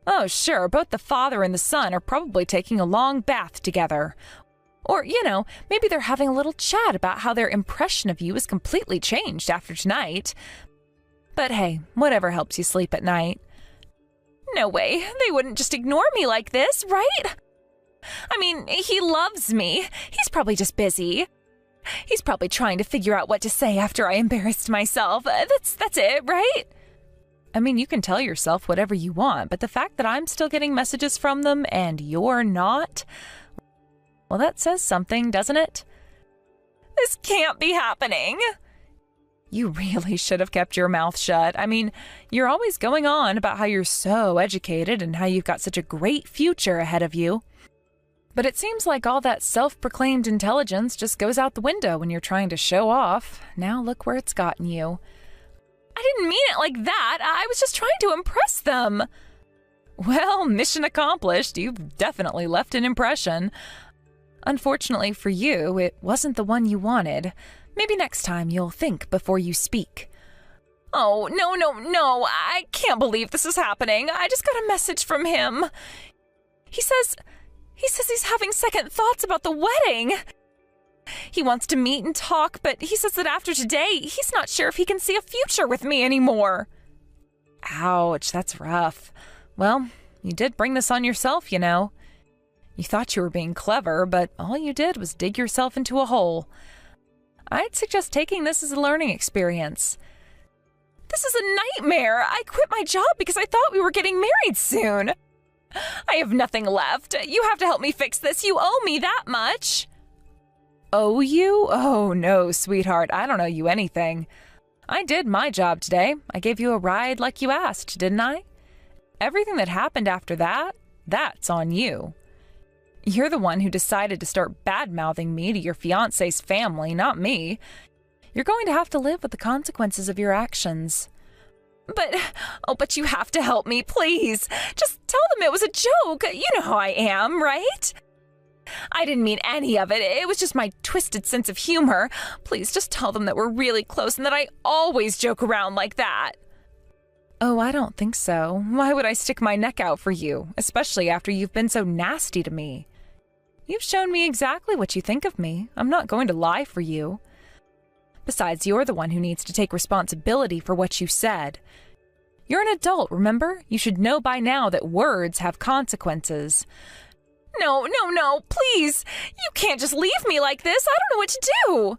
Oh, sure, both the father and the son are probably taking a long bath together. Or, maybe they're having a little chat about how their impression of you has completely changed after tonight. But hey, whatever helps you sleep at night. No way, they wouldn't just ignore me like this, right? I mean, he loves me. He's probably just busy. He's probably trying to figure out what to say after I embarrassed myself. That's it, right? I mean, you can tell yourself whatever you want, but the fact that I'm still getting messages from them and you're not, well, that says something, doesn't it? This can't be happening. You really should have kept your mouth shut. I mean, you're always going on about how you're so educated and how you've got such a great future ahead of you. But it seems like all that self-proclaimed intelligence just goes out the window when you're trying to show off. Now look where it's gotten you. I didn't mean it like that. I was just trying to impress them. Well, mission accomplished. You've definitely left an impression. Unfortunately for you, it wasn't the one you wanted. Maybe next time you'll think before you speak. Oh, no. I can't believe this is happening. I just got a message from him. He says he's having second thoughts about the wedding. He wants to meet and talk, but he says that after today, he's not sure if he can see a future with me anymore. Ouch, that's rough. Well, you did bring this on yourself, You thought you were being clever, but all you did was dig yourself into a hole. I'd suggest taking this as a learning experience. This is a nightmare. I quit my job because I thought we were getting married soon. I have nothing left. You have to help me fix this. You owe me that much. Owe you? Oh, no, sweetheart. I don't owe you anything. I did my job today. I gave you a ride like you asked, didn't I? Everything that happened after that, that's on you. You're the one who decided to start bad-mouthing me to your fiancé's family, not me. You're going to have to live with the consequences of your actions. But you have to help me, please. Just tell them it was a joke. You know how I am, right? I didn't mean any of it. It was just my twisted sense of humor. Please just tell them that we're really close and that I always joke around like that. Oh, I don't think so. Why would I stick my neck out for you, especially after you've been so nasty to me? You've shown me exactly what you think of me. I'm not going to lie for you. Besides, you're the one who needs to take responsibility for what you said. You're an adult, remember? You should know by now that words have consequences. No, please! You can't just leave me like this! I don't know what to do!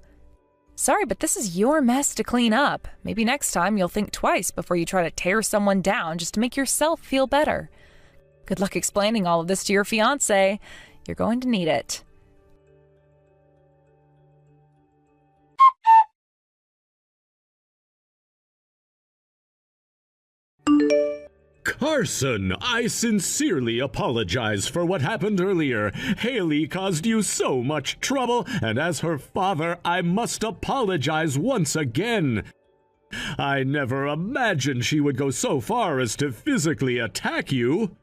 Sorry, but this is your mess to clean up. Maybe next time you'll think twice before you try to tear someone down just to make yourself feel better. Good luck explaining all of this to your fiancé. You're going to need it. Carson, I sincerely apologize for what happened earlier. Haley caused you so much trouble, and as her father, I must apologize once again. I never imagined she would go so far as to physically attack you.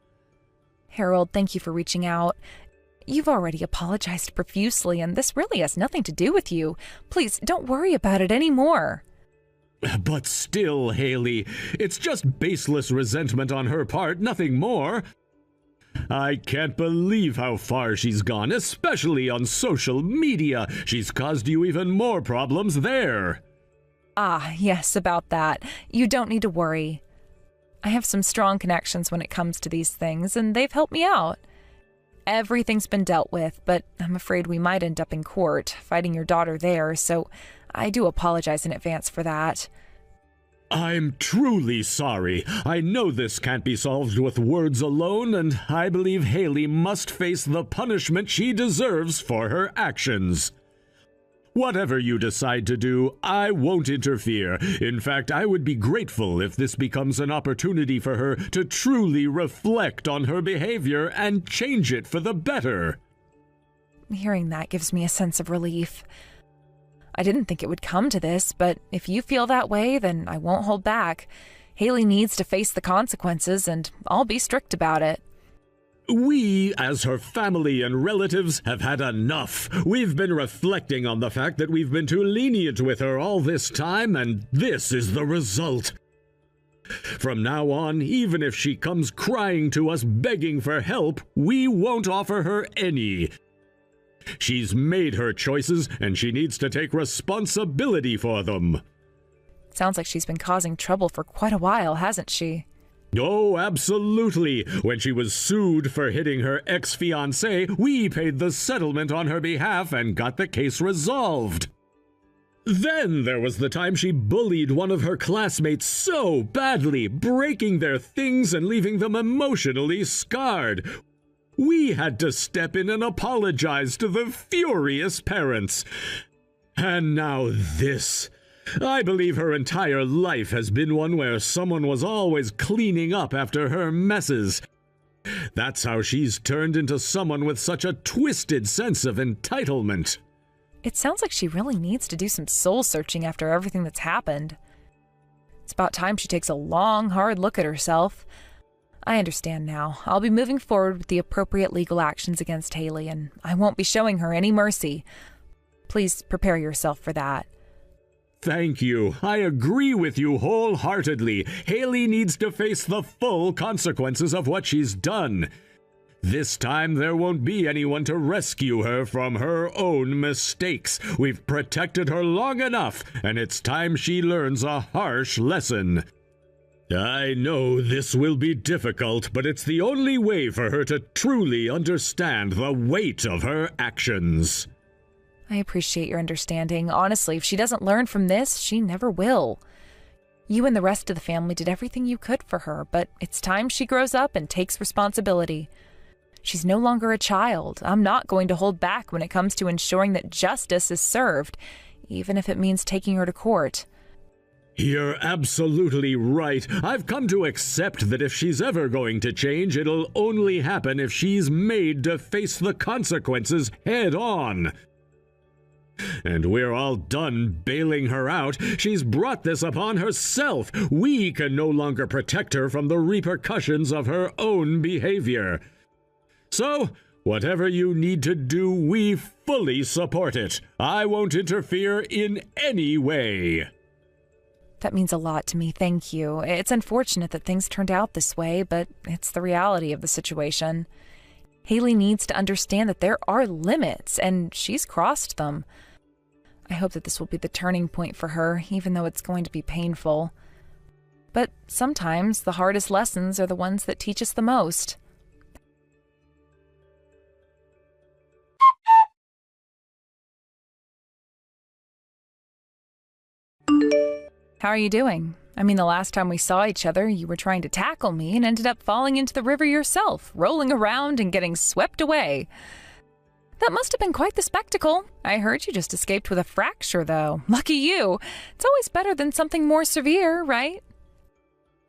Harold, thank you for reaching out. You've already apologized profusely, and this really has nothing to do with you. Please, don't worry about it anymore. But still, Haley, it's just baseless resentment on her part, nothing more. I can't believe how far she's gone, especially on social media. She's caused you even more problems there. Ah, yes, about that. You don't need to worry. I have some strong connections when it comes to these things, and they've helped me out. Everything's been dealt with, but I'm afraid we might end up in court, fighting your daughter there, so I do apologize in advance for that. I'm truly sorry. I know this can't be solved with words alone, and I believe Haley must face the punishment she deserves for her actions. Whatever you decide to do, I won't interfere. In fact, I would be grateful if this becomes an opportunity for her to truly reflect on her behavior and change it for the better. Hearing that gives me a sense of relief. I didn't think it would come to this, but if you feel that way, then I won't hold back. Haley needs to face the consequences, and I'll be strict about it. We, as her family and relatives, have had enough. We've been reflecting on the fact that we've been too lenient with her all this time, and this is the result. From now on, even if she comes crying to us begging for help, we won't offer her any. She's made her choices, and she needs to take responsibility for them. Sounds like she's been causing trouble for quite a while, hasn't she? Oh, absolutely. When she was sued for hitting her ex-fiancé, we paid the settlement on her behalf and got the case resolved. Then there was the time she bullied one of her classmates so badly, breaking their things and leaving them emotionally scarred. We had to step in and apologize to the furious parents. And now this. I believe her entire life has been one where someone was always cleaning up after her messes. That's how she's turned into someone with such a twisted sense of entitlement. It sounds like she really needs to do some soul-searching after everything that's happened. It's about time she takes a long, hard look at herself. I understand now. I'll be moving forward with the appropriate legal actions against Haley, and I won't be showing her any mercy. Please prepare yourself for that. Thank you. I agree with you wholeheartedly. Haley needs to face the full consequences of what she's done. This time there won't be anyone to rescue her from her own mistakes. We've protected her long enough, and it's time she learns a harsh lesson. I know this will be difficult, but it's the only way for her to truly understand the weight of her actions. I appreciate your understanding. Honestly, if she doesn't learn from this, she never will. You and the rest of the family did everything you could for her, but it's time she grows up and takes responsibility. She's no longer a child. I'm not going to hold back when it comes to ensuring that justice is served, even if it means taking her to court. You're absolutely right. I've come to accept that if she's ever going to change, it'll only happen if she's made to face the consequences head on. And we're all done bailing her out. She's brought this upon herself. We can no longer protect her from the repercussions of her own behavior. So, whatever you need to do, we fully support it. I won't interfere in any way. That means a lot to me, thank you. It's unfortunate that things turned out this way, but it's the reality of the situation. Haley needs to understand that there are limits, and she's crossed them. I hope that this will be the turning point for her, even though it's going to be painful. But sometimes the hardest lessons are the ones that teach us the most. How are you doing? I mean, the last time we saw each other, you were trying to tackle me and ended up falling into the river yourself, rolling around and getting swept away. That must have been quite the spectacle. I heard you just escaped with a fracture, though. Lucky you. It's always better than something more severe, right?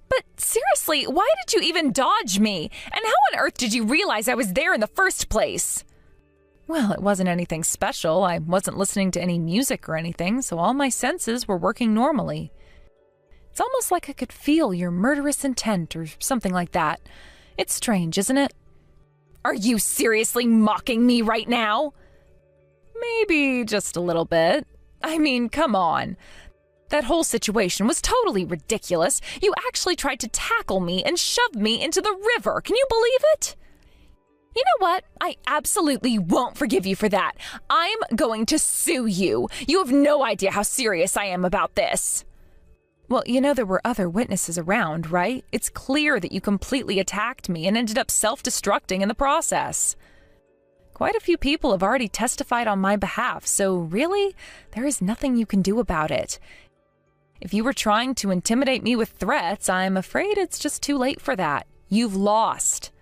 But seriously, why did you even dodge me? And how on earth did you realize I was there in the first place? Well, it wasn't anything special. I wasn't listening to any music or anything, so all my senses were working normally. It's almost like I could feel your murderous intent or something like that. It's strange, isn't it? Are you seriously mocking me right now? Maybe just a little bit. I mean, come on. That whole situation was totally ridiculous. You actually tried to tackle me and shove me into the river. Can you believe it? You know what? I absolutely won't forgive you for that. I'm going to sue you. You have no idea how serious I am about this. Well, you know there were other witnesses around, right? It's clear that you completely attacked me and ended up self-destructing in the process. Quite a few people have already testified on my behalf, so really, there is nothing you can do about it. If you were trying to intimidate me with threats, I'm afraid it's just too late for that. You've lost.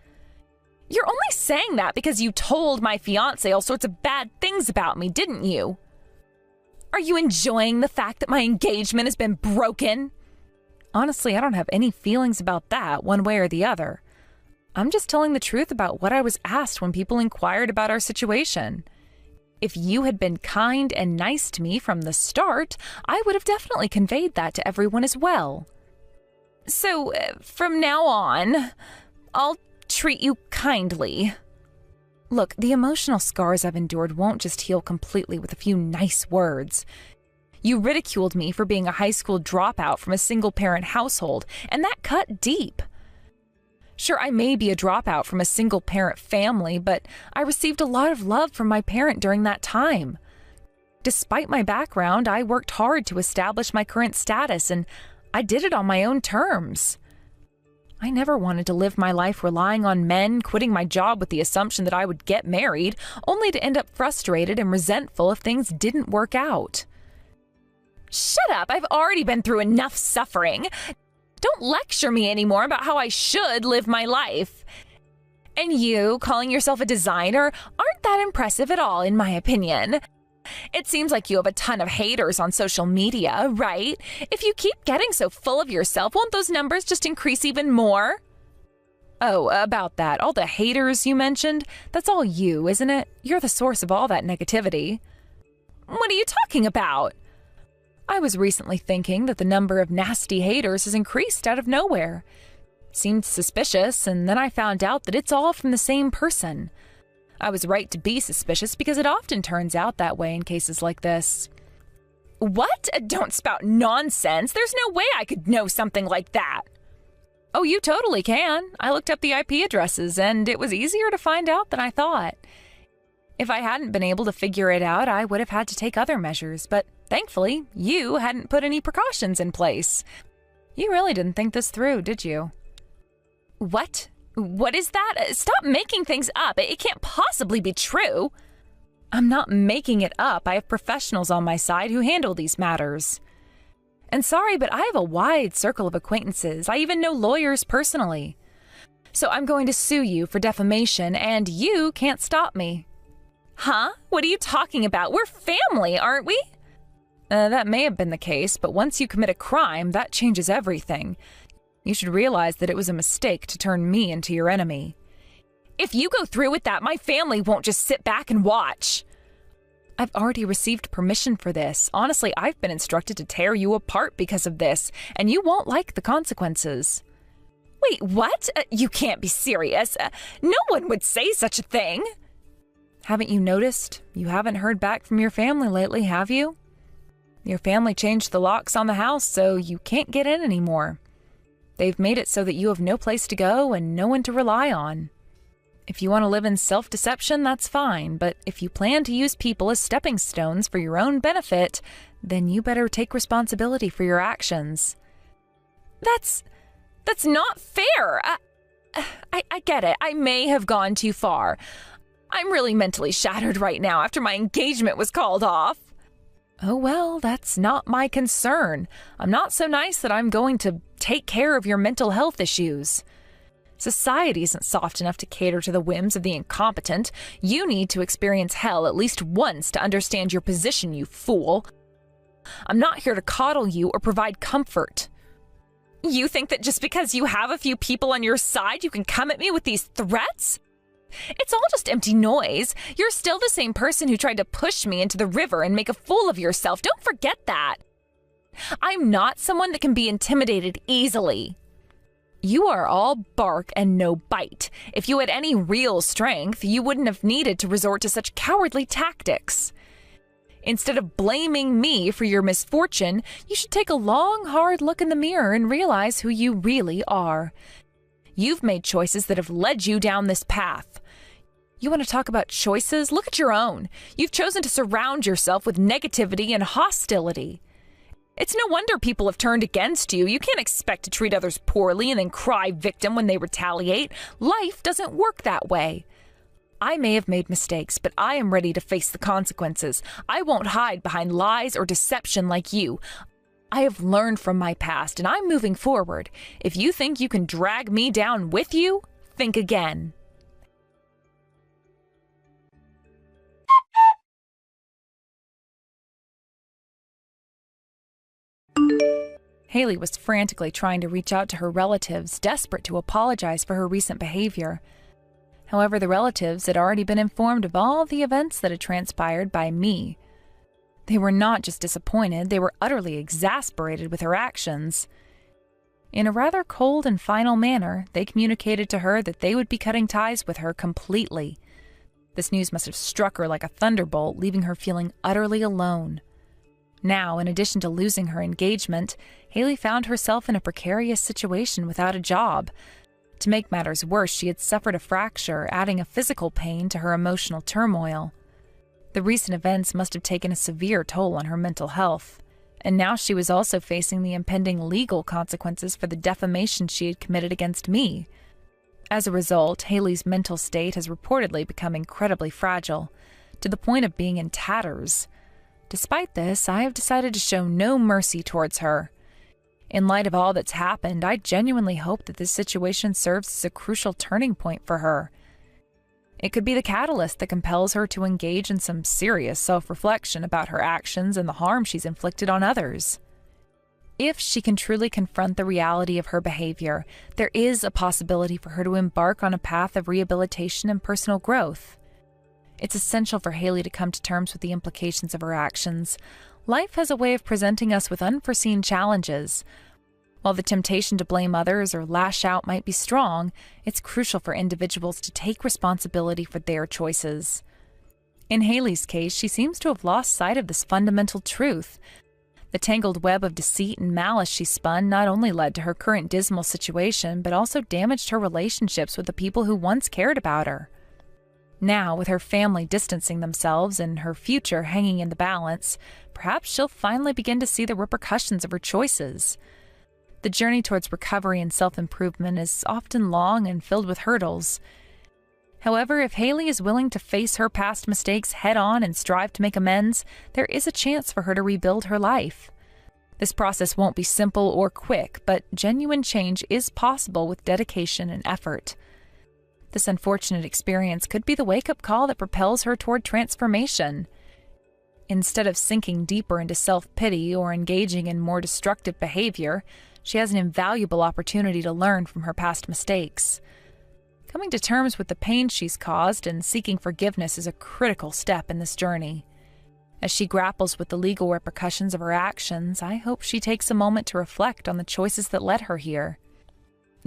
You're only saying that because you told my fiancé all sorts of bad things about me, didn't you? Are you enjoying the fact that my engagement has been broken? Honestly, I don't have any feelings about that, one way or the other. I'm just telling the truth about what I was asked when people inquired about our situation. If you had been kind and nice to me from the start, I would have definitely conveyed that to everyone as well. So, from now on, I'll treat you kindly. Look, the emotional scars I've endured won't just heal completely with a few nice words. You ridiculed me for being a high school dropout from a single-parent household, and that cut deep. Sure, I may be a dropout from a single-parent family, but I received a lot of love from my parent during that time. Despite my background, I worked hard to establish my current status, and I did it on my own terms. I never wanted to live my life relying on men, quitting my job with the assumption that I would get married, only to end up frustrated and resentful if things didn't work out. Shut up! I've already been through enough suffering. Don't lecture me anymore about how I should live my life. And you, calling yourself a designer, aren't that impressive at all, in my opinion. It seems like you have a ton of haters on social media, right? If you keep getting so full of yourself, won't those numbers just increase even more? Oh, about that, all the haters you mentioned, that's all you, isn't it? You're the source of all that negativity. What are you talking about? I was recently thinking that the number of nasty haters has increased out of nowhere. It seemed suspicious, and then I found out that it's all from the same person. I was right to be suspicious because it often turns out that way in cases like this. What? Don't spout nonsense. There's no way I could know something like that. Oh, you totally can. I looked up the IP addresses, and it was easier to find out than I thought. If I hadn't been able to figure it out, I would have had to take other measures, but thankfully, you hadn't put any precautions in place. You really didn't think this through, did you? What? What is that? Stop making things up. It can't possibly be true. I'm not making it up. I have professionals on my side who handle these matters. And sorry, but I have a wide circle of acquaintances. I even know lawyers personally. So I'm going to sue you for defamation, and you can't stop me. Huh? What are you talking about? We're family, aren't we? That may have been the case, but once you commit a crime, that changes everything. You should realize that it was a mistake to turn me into your enemy. If you go through with that, my family won't just sit back and watch. I've already received permission for this. Honestly, I've been instructed to tear you apart because of this, and you won't like the consequences. Wait, what? You can't be serious. No one would say such a thing. Haven't you noticed? You haven't heard back from your family lately, have you? Your family changed the locks on the house, so you can't get in anymore. They've made it so that you have no place to go and no one to rely on. If you want to live in self-deception, that's fine, but if you plan to use people as stepping stones for your own benefit, then you better take responsibility for your actions. That's not fair. I get it. I may have gone too far. I'm really mentally shattered right now after my engagement was called off. Oh well, that's not my concern. I'm not so nice that I'm going to take care of your mental health issues. Society isn't soft enough to cater to the whims of the incompetent. You need to experience hell at least once to understand your position, you fool. I'm not here to coddle you or provide comfort. You think that just because you have a few people on your side, you can come at me with these threats? It's all just empty noise. You're still the same person who tried to push me into the river and make a fool of yourself. Don't forget that. I'm not someone that can be intimidated easily. You are all bark and no bite. If you had any real strength, you wouldn't have needed to resort to such cowardly tactics. Instead of blaming me for your misfortune, you should take a long, hard look in the mirror and realize who you really are. You've made choices that have led you down this path. You want to talk about choices? Look at your own. You've chosen to surround yourself with negativity and hostility. It's no wonder people have turned against you. You can't expect to treat others poorly and then cry victim when they retaliate. Life doesn't work that way. I may have made mistakes, but I am ready to face the consequences. I won't hide behind lies or deception like you. I have learned from my past, and I'm moving forward. If you think you can drag me down with you, think again. Haley was frantically trying to reach out to her relatives, desperate to apologize for her recent behavior. However, the relatives had already been informed of all the events that had transpired by me. They were not just disappointed, they were utterly exasperated with her actions. In a rather cold and final manner, they communicated to her that they would be cutting ties with her completely. This news must have struck her like a thunderbolt, leaving her feeling utterly alone. Now, in addition to losing her engagement, Haley found herself in a precarious situation without a job. To make matters worse, she had suffered a fracture, adding a physical pain to her emotional turmoil. The recent events must have taken a severe toll on her mental health, and now she was also facing the impending legal consequences for the defamation she had committed against me. As a result, Haley's mental state has reportedly become incredibly fragile, to the point of being in tatters. Despite this, I have decided to show no mercy towards her. In light of all that's happened, I genuinely hope that this situation serves as a crucial turning point for her. It could be the catalyst that compels her to engage in some serious self-reflection about her actions and the harm she's inflicted on others. If she can truly confront the reality of her behavior, there is a possibility for her to embark on a path of rehabilitation and personal growth. It's essential for Haley to come to terms with the implications of her actions. Life has a way of presenting us with unforeseen challenges. While the temptation to blame others or lash out might be strong, it's crucial for individuals to take responsibility for their choices. In Haley's case, she seems to have lost sight of this fundamental truth. The tangled web of deceit and malice she spun not only led to her current dismal situation, but also damaged her relationships with the people who once cared about her. Now, with her family distancing themselves and her future hanging in the balance, perhaps she'll finally begin to see the repercussions of her choices. The journey towards recovery and self-improvement is often long and filled with hurdles. However, if Haley is willing to face her past mistakes head-on and strive to make amends, there is a chance for her to rebuild her life. This process won't be simple or quick, but genuine change is possible with dedication and effort. This unfortunate experience could be the wake-up call that propels her toward transformation. Instead of sinking deeper into self-pity or engaging in more destructive behavior, she has an invaluable opportunity to learn from her past mistakes. Coming to terms with the pain she's caused and seeking forgiveness is a critical step in this journey. As she grapples with the legal repercussions of her actions, I hope she takes a moment to reflect on the choices that led her here.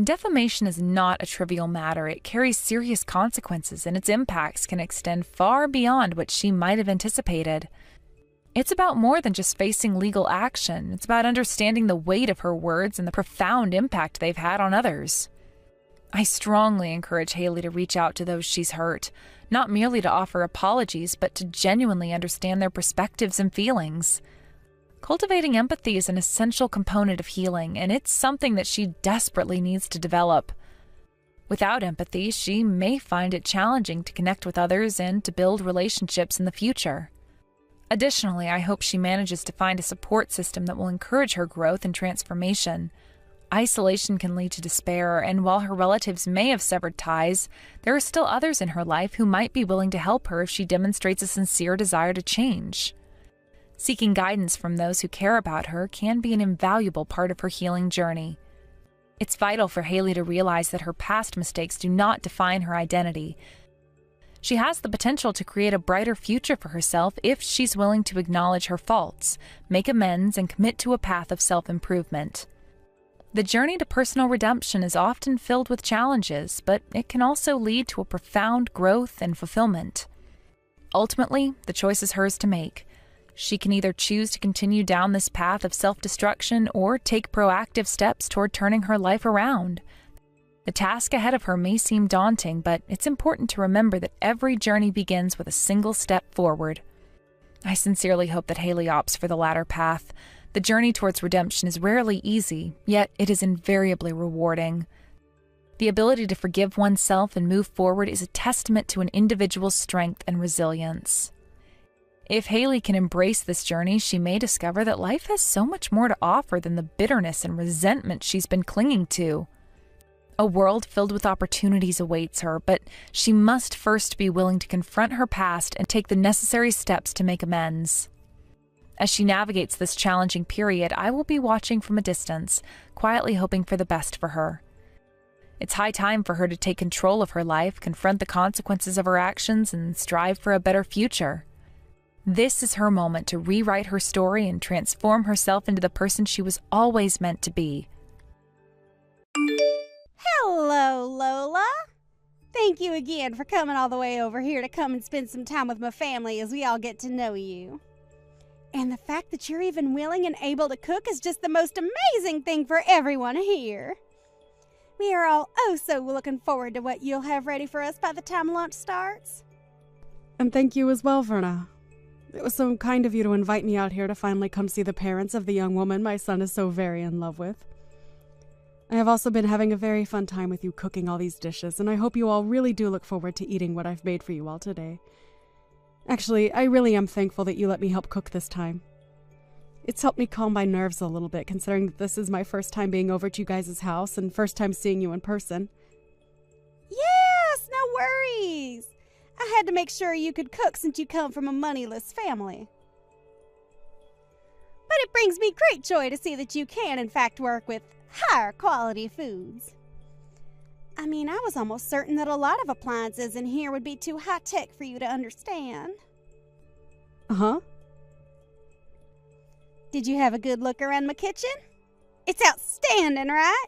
Defamation is not a trivial matter. It carries serious consequences, and its impacts can extend far beyond what she might have anticipated. It's about more than just facing legal action. It's about understanding the weight of her words and the profound impact they've had on others. I strongly encourage Haley to reach out to those she's hurt, not merely to offer apologies, but to genuinely understand their perspectives and feelings. Cultivating empathy is an essential component of healing, and it's something that she desperately needs to develop. Without empathy, she may find it challenging to connect with others and to build relationships in the future. Additionally, I hope she manages to find a support system that will encourage her growth and transformation. Isolation can lead to despair, and while her relatives may have severed ties, there are still others in her life who might be willing to help her if she demonstrates a sincere desire to change. Seeking guidance from those who care about her can be an invaluable part of her healing journey. It's vital for Haley to realize that her past mistakes do not define her identity. She has the potential to create a brighter future for herself if she's willing to acknowledge her faults, make amends, and commit to a path of self-improvement. The journey to personal redemption is often filled with challenges, but it can also lead to a profound growth and fulfillment. Ultimately, the choice is hers to make. She can either choose to continue down this path of self-destruction or take proactive steps toward turning her life around. The task ahead of her may seem daunting, but it's important to remember that every journey begins with a single step forward. I sincerely hope that Haley opts for the latter path. The journey towards redemption is rarely easy, yet it is invariably rewarding. The ability to forgive oneself and move forward is a testament to an individual's strength and resilience. If Haley can embrace this journey, she may discover that life has so much more to offer than the bitterness and resentment she's been clinging to. A world filled with opportunities awaits her, but she must first be willing to confront her past and take the necessary steps to make amends. As she navigates this challenging period, I will be watching from a distance, quietly hoping for the best for her. It's high time for her to take control of her life, confront the consequences of her actions, and strive for a better future. This is her moment to rewrite her story and transform herself into the person she was always meant to be. Hello, Lola. Thank you again for coming all the way over here to come and spend some time with my family as we all get to know you. And the fact that you're even willing and able to cook is just the most amazing thing for everyone here. We are all so looking forward to what you'll have ready for us by the time lunch starts. And thank you as well, Verna. It was so kind of you to invite me out here to finally come see the parents of the young woman my son is so very in love with. I have also been having a very fun time with you cooking all these dishes, and I hope you all really do look forward to eating what I've made for you all today. Actually, I really am thankful that you let me help cook this time. It's helped me calm my nerves a little bit, considering that this is my first time being over at you guys' house and first time seeing you in person. Yes, no worries. I had to make sure you could cook since you come from a moneyless family. But it brings me great joy to see that you can, in fact, work with higher quality foods. I mean, I was almost certain that a lot of appliances in here would be too high-tech for you to understand. Uh-huh. Did you have a good look around my kitchen? It's outstanding, right?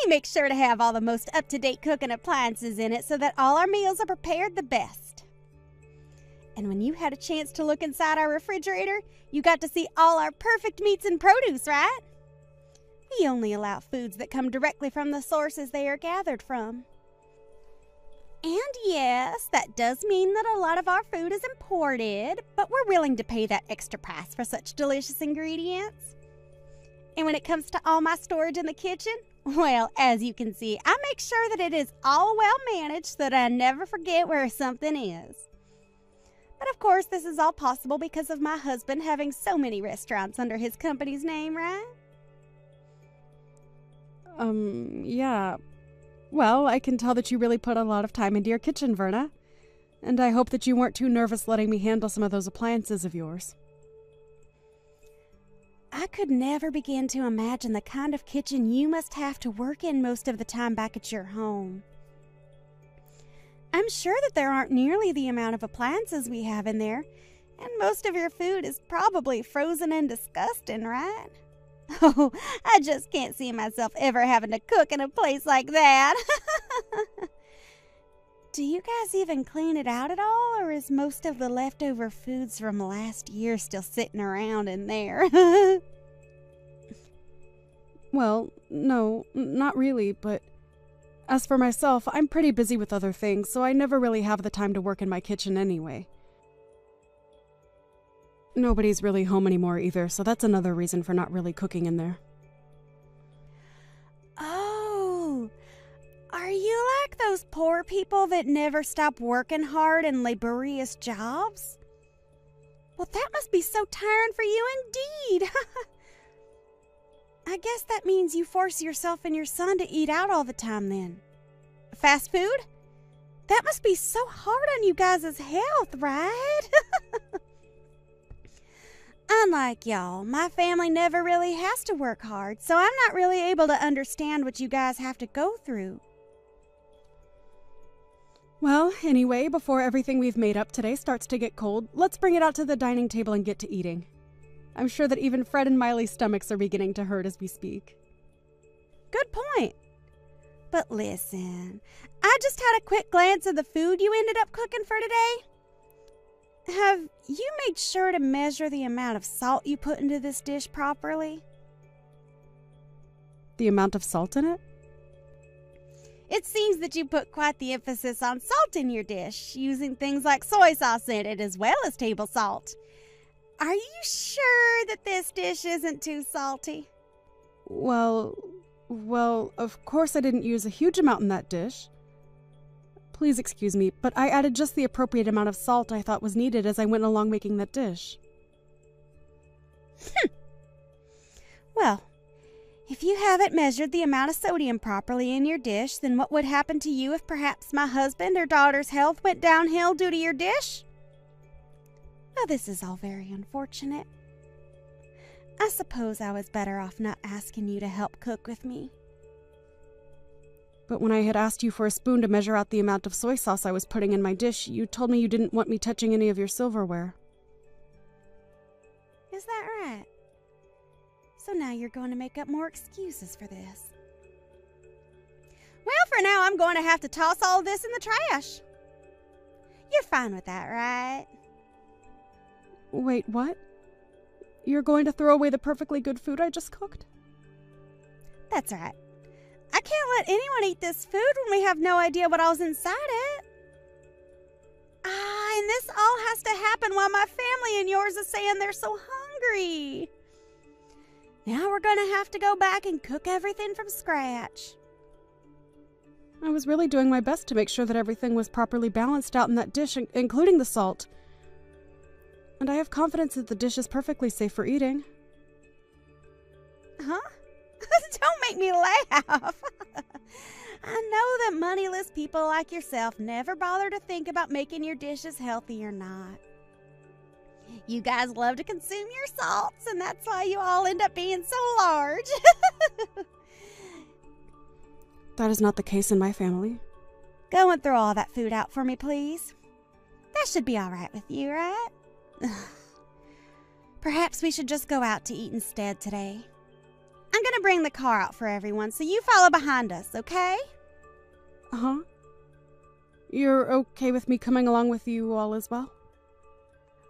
We make sure to have all the most up-to-date cooking appliances in it so that all our meals are prepared the best. And when you had a chance to look inside our refrigerator, you got to see all our perfect meats and produce, right? We only allow foods that come directly from the sources they are gathered from. And yes, that does mean that a lot of our food is imported, but we're willing to pay that extra price for such delicious ingredients. And when it comes to all my storage in the kitchen, well, as you can see, I make sure that it is all well managed so that I never forget where something is. But of course, this is all possible because of my husband having so many restaurants under his company's name, right? Yeah. Well, I can tell that you really put a lot of time into your kitchen, Verna. And I hope that you weren't too nervous letting me handle some of those appliances of yours. I could never begin to imagine the kind of kitchen you must have to work in most of the time back at your home. I'm sure that there aren't nearly the amount of appliances we have in there, and most of your food is probably frozen and disgusting, right? Oh, I just can't see myself ever having to cook in a place like that. Do you guys even clean it out at all, or is most of the leftover foods from last year still sitting around in there? Well, no, not really, but as for myself, I'm pretty busy with other things, so I never really have the time to work in my kitchen anyway. Nobody's really home anymore either, so that's another reason for not really cooking in there. Oh, are you like those poor people that never stop working hard in laborious jobs? Well, that must be so tiring for you indeed. I guess that means you force yourself and your son to eat out all the time then. Fast food? That must be so hard on you guys' health, right? Unlike y'all, my family never really has to work hard, so I'm not really able to understand what you guys have to go through. Well, anyway, before everything we've made up today starts to get cold, let's bring it out to the dining table and get to eating. I'm sure that even Fred and Miley's stomachs are beginning to hurt as we speak. Good point. But listen, I just had a quick glance at the food you ended up cooking for today. Have you made sure to measure the amount of salt you put into this dish properly? The amount of salt in it? It seems that you put quite the emphasis on salt in your dish, using things like soy sauce in it as well as table salt. Are you sure that this dish isn't too salty? Well, of course I didn't use a huge amount in that dish. Please excuse me, but I added just the appropriate amount of salt I thought was needed as I went along making that dish. Well, if you haven't measured the amount of sodium properly in your dish, then what would happen to you if perhaps my husband or daughter's health went downhill due to your dish? Now, this is all very unfortunate. I suppose I was better off not asking you to help cook with me. But when I had asked you for a spoon to measure out the amount of soy sauce I was putting in my dish, you told me you didn't want me touching any of your silverware. Is that right? So now you're going to make up more excuses for this. Well, for now, I'm going to have to toss all of this in the trash. You're fine with that, right? Wait, what? You're going to throw away the perfectly good food I just cooked? That's right. I can't let anyone eat this food when we have no idea what all's inside it. And this all has to happen while my family and yours is saying they're so hungry. Now we're going to have to go back and cook everything from scratch. I was really doing my best to make sure that everything was properly balanced out in that dish, including the salt. And I have confidence that the dish is perfectly safe for eating. Huh? Don't make me laugh. I know that moneyless people like yourself never bother to think about making your dishes healthy or not. You guys love to consume your salts, and that's why you all end up being so large. That is not the case in my family. Go and throw all that food out for me, please. That should be all right with you, right? Perhaps we should just go out to eat instead today. I'm going to bring the car out for everyone, so you follow behind us, okay? Uh-huh. You're okay with me coming along with you all as well?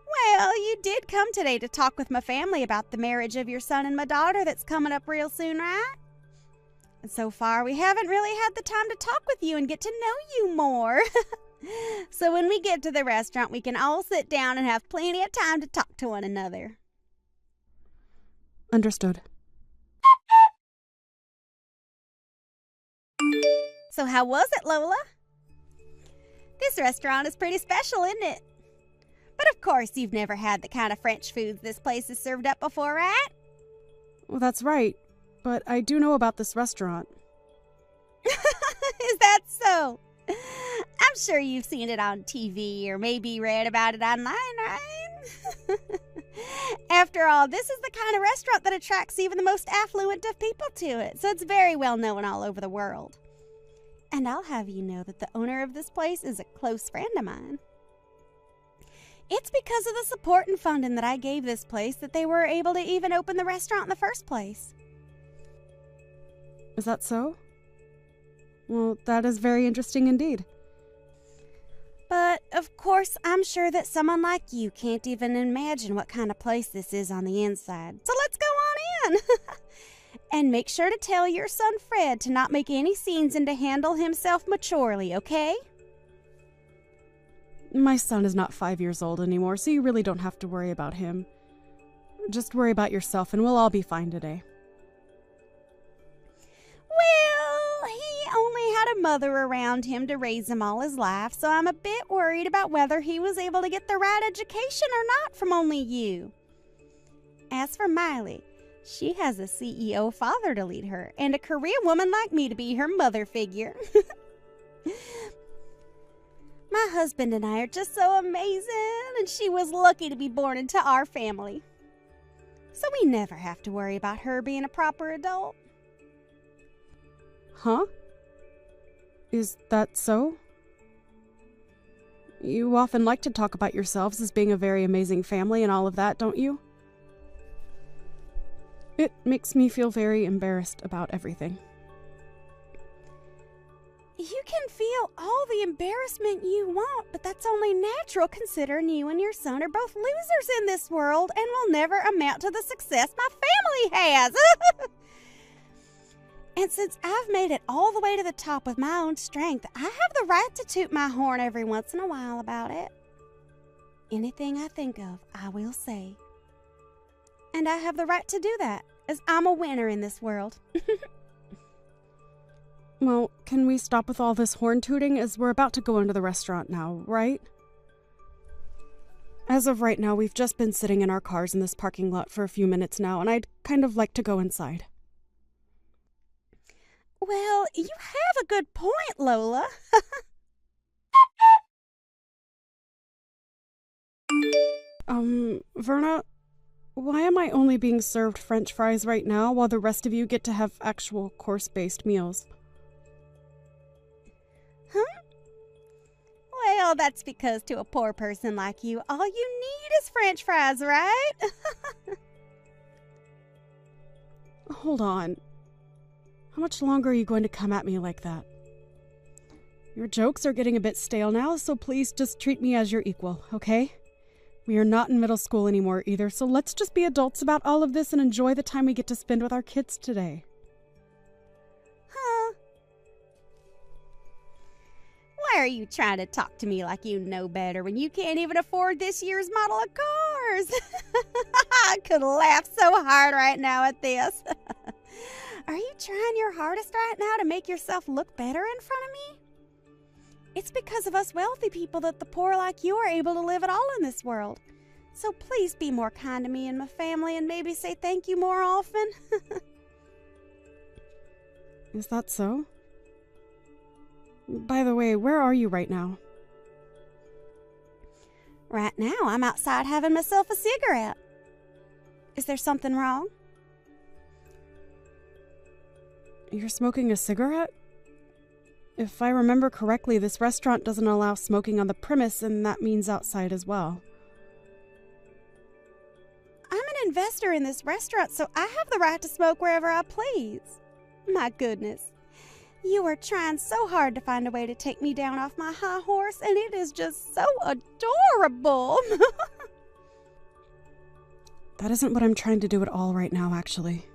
Well, you did come today to talk with my family about the marriage of your son and my daughter that's coming up real soon, right? And so far, we haven't really had the time to talk with you and get to know you more. So when we get to the restaurant, we can all sit down and have plenty of time to talk to one another. Understood. So how was it, Lola? This restaurant is pretty special, isn't it? But of course, you've never had the kind of French foods this place has served up before, right? Well, that's right. But I do know about this restaurant. Is that so? I'm I'm sure you've seen it on TV or maybe read about it online, right? After all, this is the kind of restaurant that attracts even the most affluent of people to it, so it's very well known all over the world. And I'll have you know that the owner of this place is a close friend of mine. It's because of the support and funding that I gave this place that they were able to even open the restaurant in the first place. Is that so? Well, that is very interesting indeed. But, of course, I'm sure that someone like you can't even imagine what kind of place this is on the inside. So let's go on in! And make sure to tell your son Fred to not make any scenes and to handle himself maturely, okay? My son is not 5 years old anymore, so you really don't have to worry about him. Just worry about yourself and we'll all be fine today. Well, he only had a mother around him to raise him all his life, so I'm a bit worried about whether he was able to get the right education or not from only you. As for Miley, she has a CEO father to lead her, and a career woman like me to be her mother figure. My husband and I are just so amazing, and she was lucky to be born into our family. So we never have to worry about her being a proper adult. Huh? Is that so? You often like to talk about yourselves as being a very amazing family and all of that, don't you? It makes me feel very embarrassed about everything. You can feel all the embarrassment you want, but that's only natural considering you and your son are both losers in this world and will never amount to the success my family has. And since I've made it all the way to the top with my own strength, I have the right to toot my horn every once in a while about it. Anything I think of, I will say. And I have the right to do that, as I'm a winner in this world. Well, can we stop with all this horn tooting as we're about to go into the restaurant now, right? As of right now, we've just been sitting in our cars in this parking lot for a few minutes now, and I'd kind of like to go inside. Well, you have a good point, Lola. Verna, why am I only being served French fries right now while the rest of you get to have actual course-based meals? Huh? Well, that's because to a poor person like you, all you need is French fries, right? Hold on. How much longer are you going to come at me like that? Your jokes are getting a bit stale now, so please just treat me as your equal, okay? We are not in middle school anymore either, so let's just be adults about all of this and enjoy the time we get to spend with our kids today. Huh? Why are you trying to talk to me like you know better when you can't even afford this year's model of cars? I could laugh so hard right now at this. Are you trying your hardest right now to make yourself look better in front of me? It's because of us wealthy people that the poor like you are able to live at all in this world. So please be more kind to me and my family and maybe say thank you more often. Is that so? By the way, where are you right now? Right now, I'm outside having myself a cigarette. Is there something wrong? You're smoking a cigarette? If I remember correctly, this restaurant doesn't allow smoking on the premise, and that means outside as well. I'm an investor in this restaurant, so I have the right to smoke wherever I please. My goodness. You are trying so hard to find a way to take me down off my high horse, and it is just so adorable. That isn't what I'm trying to do at all right now, actually.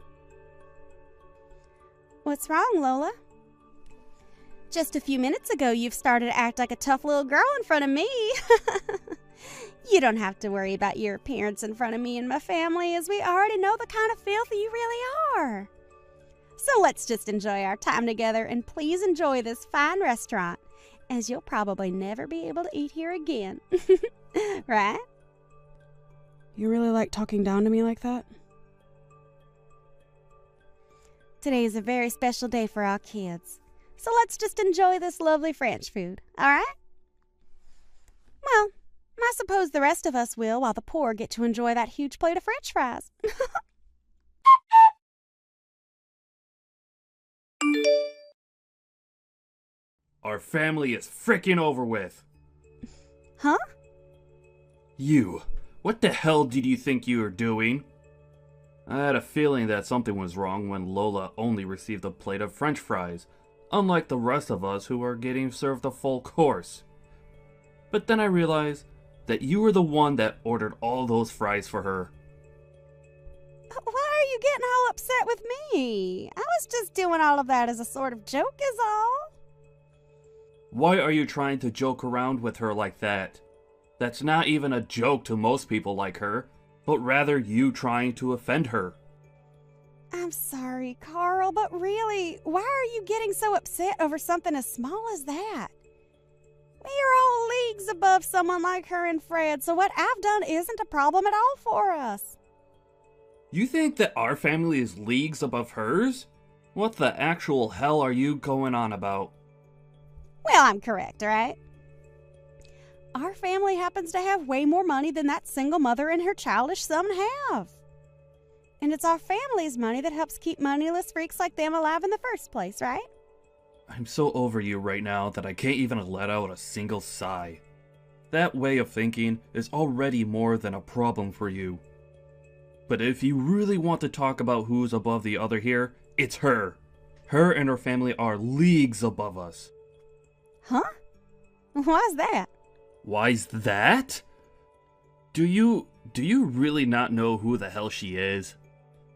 What's wrong, Lola? Just a few minutes ago, you've started to act like a tough little girl in front of me. You don't have to worry about your appearance in front of me and my family, as we already know the kind of filth you really are. So let's just enjoy our time together, and please enjoy this fine restaurant, as you'll probably never be able to eat here again. Right? You really like talking down to me like that? Today is a very special day for our kids. So let's just enjoy this lovely French food, all right? Well, I suppose the rest of us will, while the poor get to enjoy that huge plate of French fries. Our family is frickin' over with. Huh? You. What the hell did you think you were doing? I had a feeling that something was wrong when Lola only received a plate of French fries, unlike the rest of us who are getting served a full course. But then I realized that you were the one that ordered all those fries for her. Why are you getting all upset with me? I was just doing all of that as a sort of joke is all. Why are you trying to joke around with her like that? That's not even a joke to most people like her, but rather you trying to offend her. I'm sorry, Carl, but really, why are you getting so upset over something as small as that? We are all leagues above someone like her and Fred, so what I've done isn't a problem at all for us. You think that our family is leagues above hers? What the actual hell are you going on about? Well, I'm correct, right? Our family happens to have way more money than that single mother and her childish son have. And it's our family's money that helps keep moneyless freaks like them alive in the first place, right? I'm so over you right now that I can't even let out a single sigh. That way of thinking is already more than a problem for you. But if you really want to talk about who's above the other here, it's her. Her and her family are leagues above us. Huh? Why's that? Why's that? Do you really not know who the hell she is?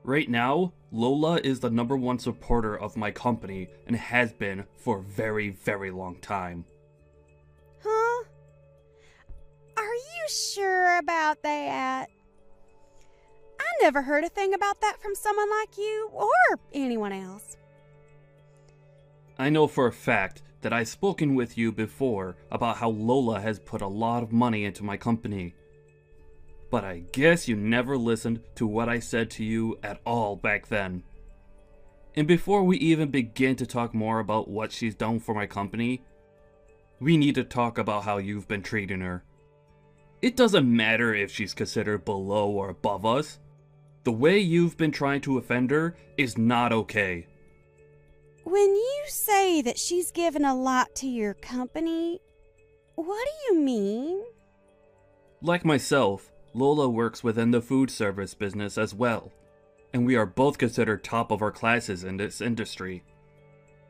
Right now, Lola is the #1 supporter of my company and has been for a very, very long time. Huh? Are you sure about that? I never heard a thing about that from someone like you or anyone else. I know for a fact that I've spoken with you before about how Lola has put a lot of money into my company. But I guess you never listened to what I said to you at all back then. And before we even begin to talk more about what she's done for my company, we need to talk about how you've been treating her. It doesn't matter if she's considered below or above us. The way you've been trying to offend her is not okay. When you say that she's given a lot to your company, what do you mean? Like myself, Lola works within the food service business as well, and we are both considered top of our classes in this industry.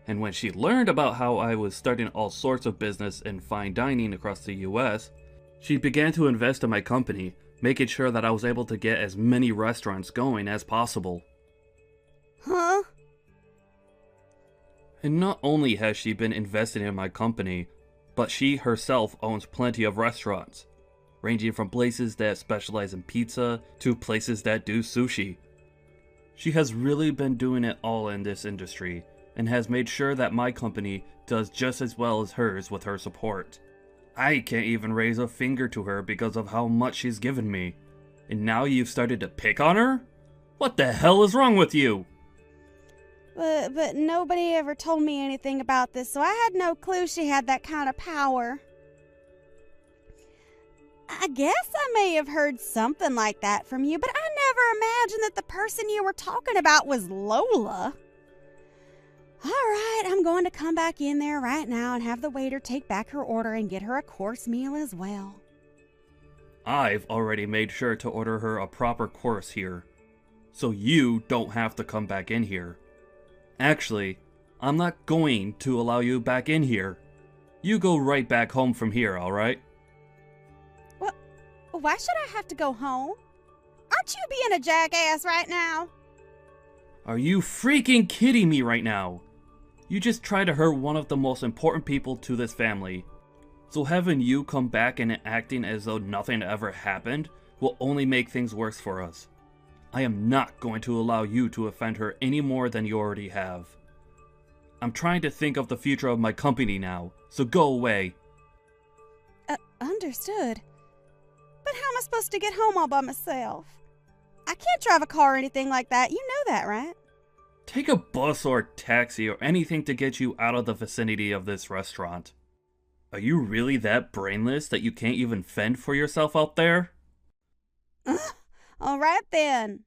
And when she learned about how I was starting all sorts of business in fine dining across the US, she began to invest in my company, making sure that I was able to get as many restaurants going as possible. Huh? And not only has she been investing in my company, but she herself owns plenty of restaurants, ranging from places that specialize in pizza to places that do sushi. She has really been doing it all in this industry, and has made sure that my company does just as well as hers with her support. I can't even raise a finger to her because of how much she's given me. And now you've started to pick on her? What the hell is wrong with you? But nobody ever told me anything about this, so I had no clue she had that kind of power. I guess I may have heard something like that from you, but I never imagined that the person you were talking about was Lola. All right, I'm going to come back in there right now and have the waiter take back her order and get her a course meal as well. I've already made sure to order her a proper course here, so you don't have to come back in here. Actually, I'm not going to allow you back in here. You go right back home from here, alright? What? Why should I have to go home? Aren't you being a jackass right now? Are you freaking kidding me right now? You just tried to hurt one of the most important people to this family. So having you come back and acting as though nothing ever happened will only make things worse for us. I am not going to allow you to offend her any more than you already have. I'm trying to think of the future of my company now, so go away. Understood. But how am I supposed to get home all by myself? I can't drive a car or anything like that. You know that, right? Take a bus or a taxi or anything to get you out of the vicinity of this restaurant. Are you really that brainless that you can't even fend for yourself out there? All right then.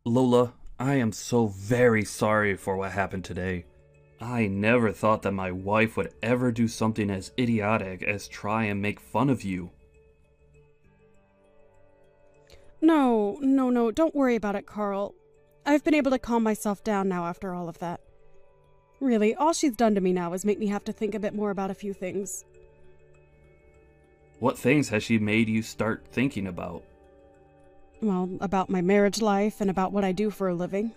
Lola, I am so very sorry for what happened today. I never thought that my wife would ever do something as idiotic as try and make fun of you. No, don't worry about it, Carl. I've been able to calm myself down now after all of that. Really, all she's done to me now is make me have to think a bit more about a few things. What things has she made you start thinking about? Well, about my marriage life and about what I do for a living.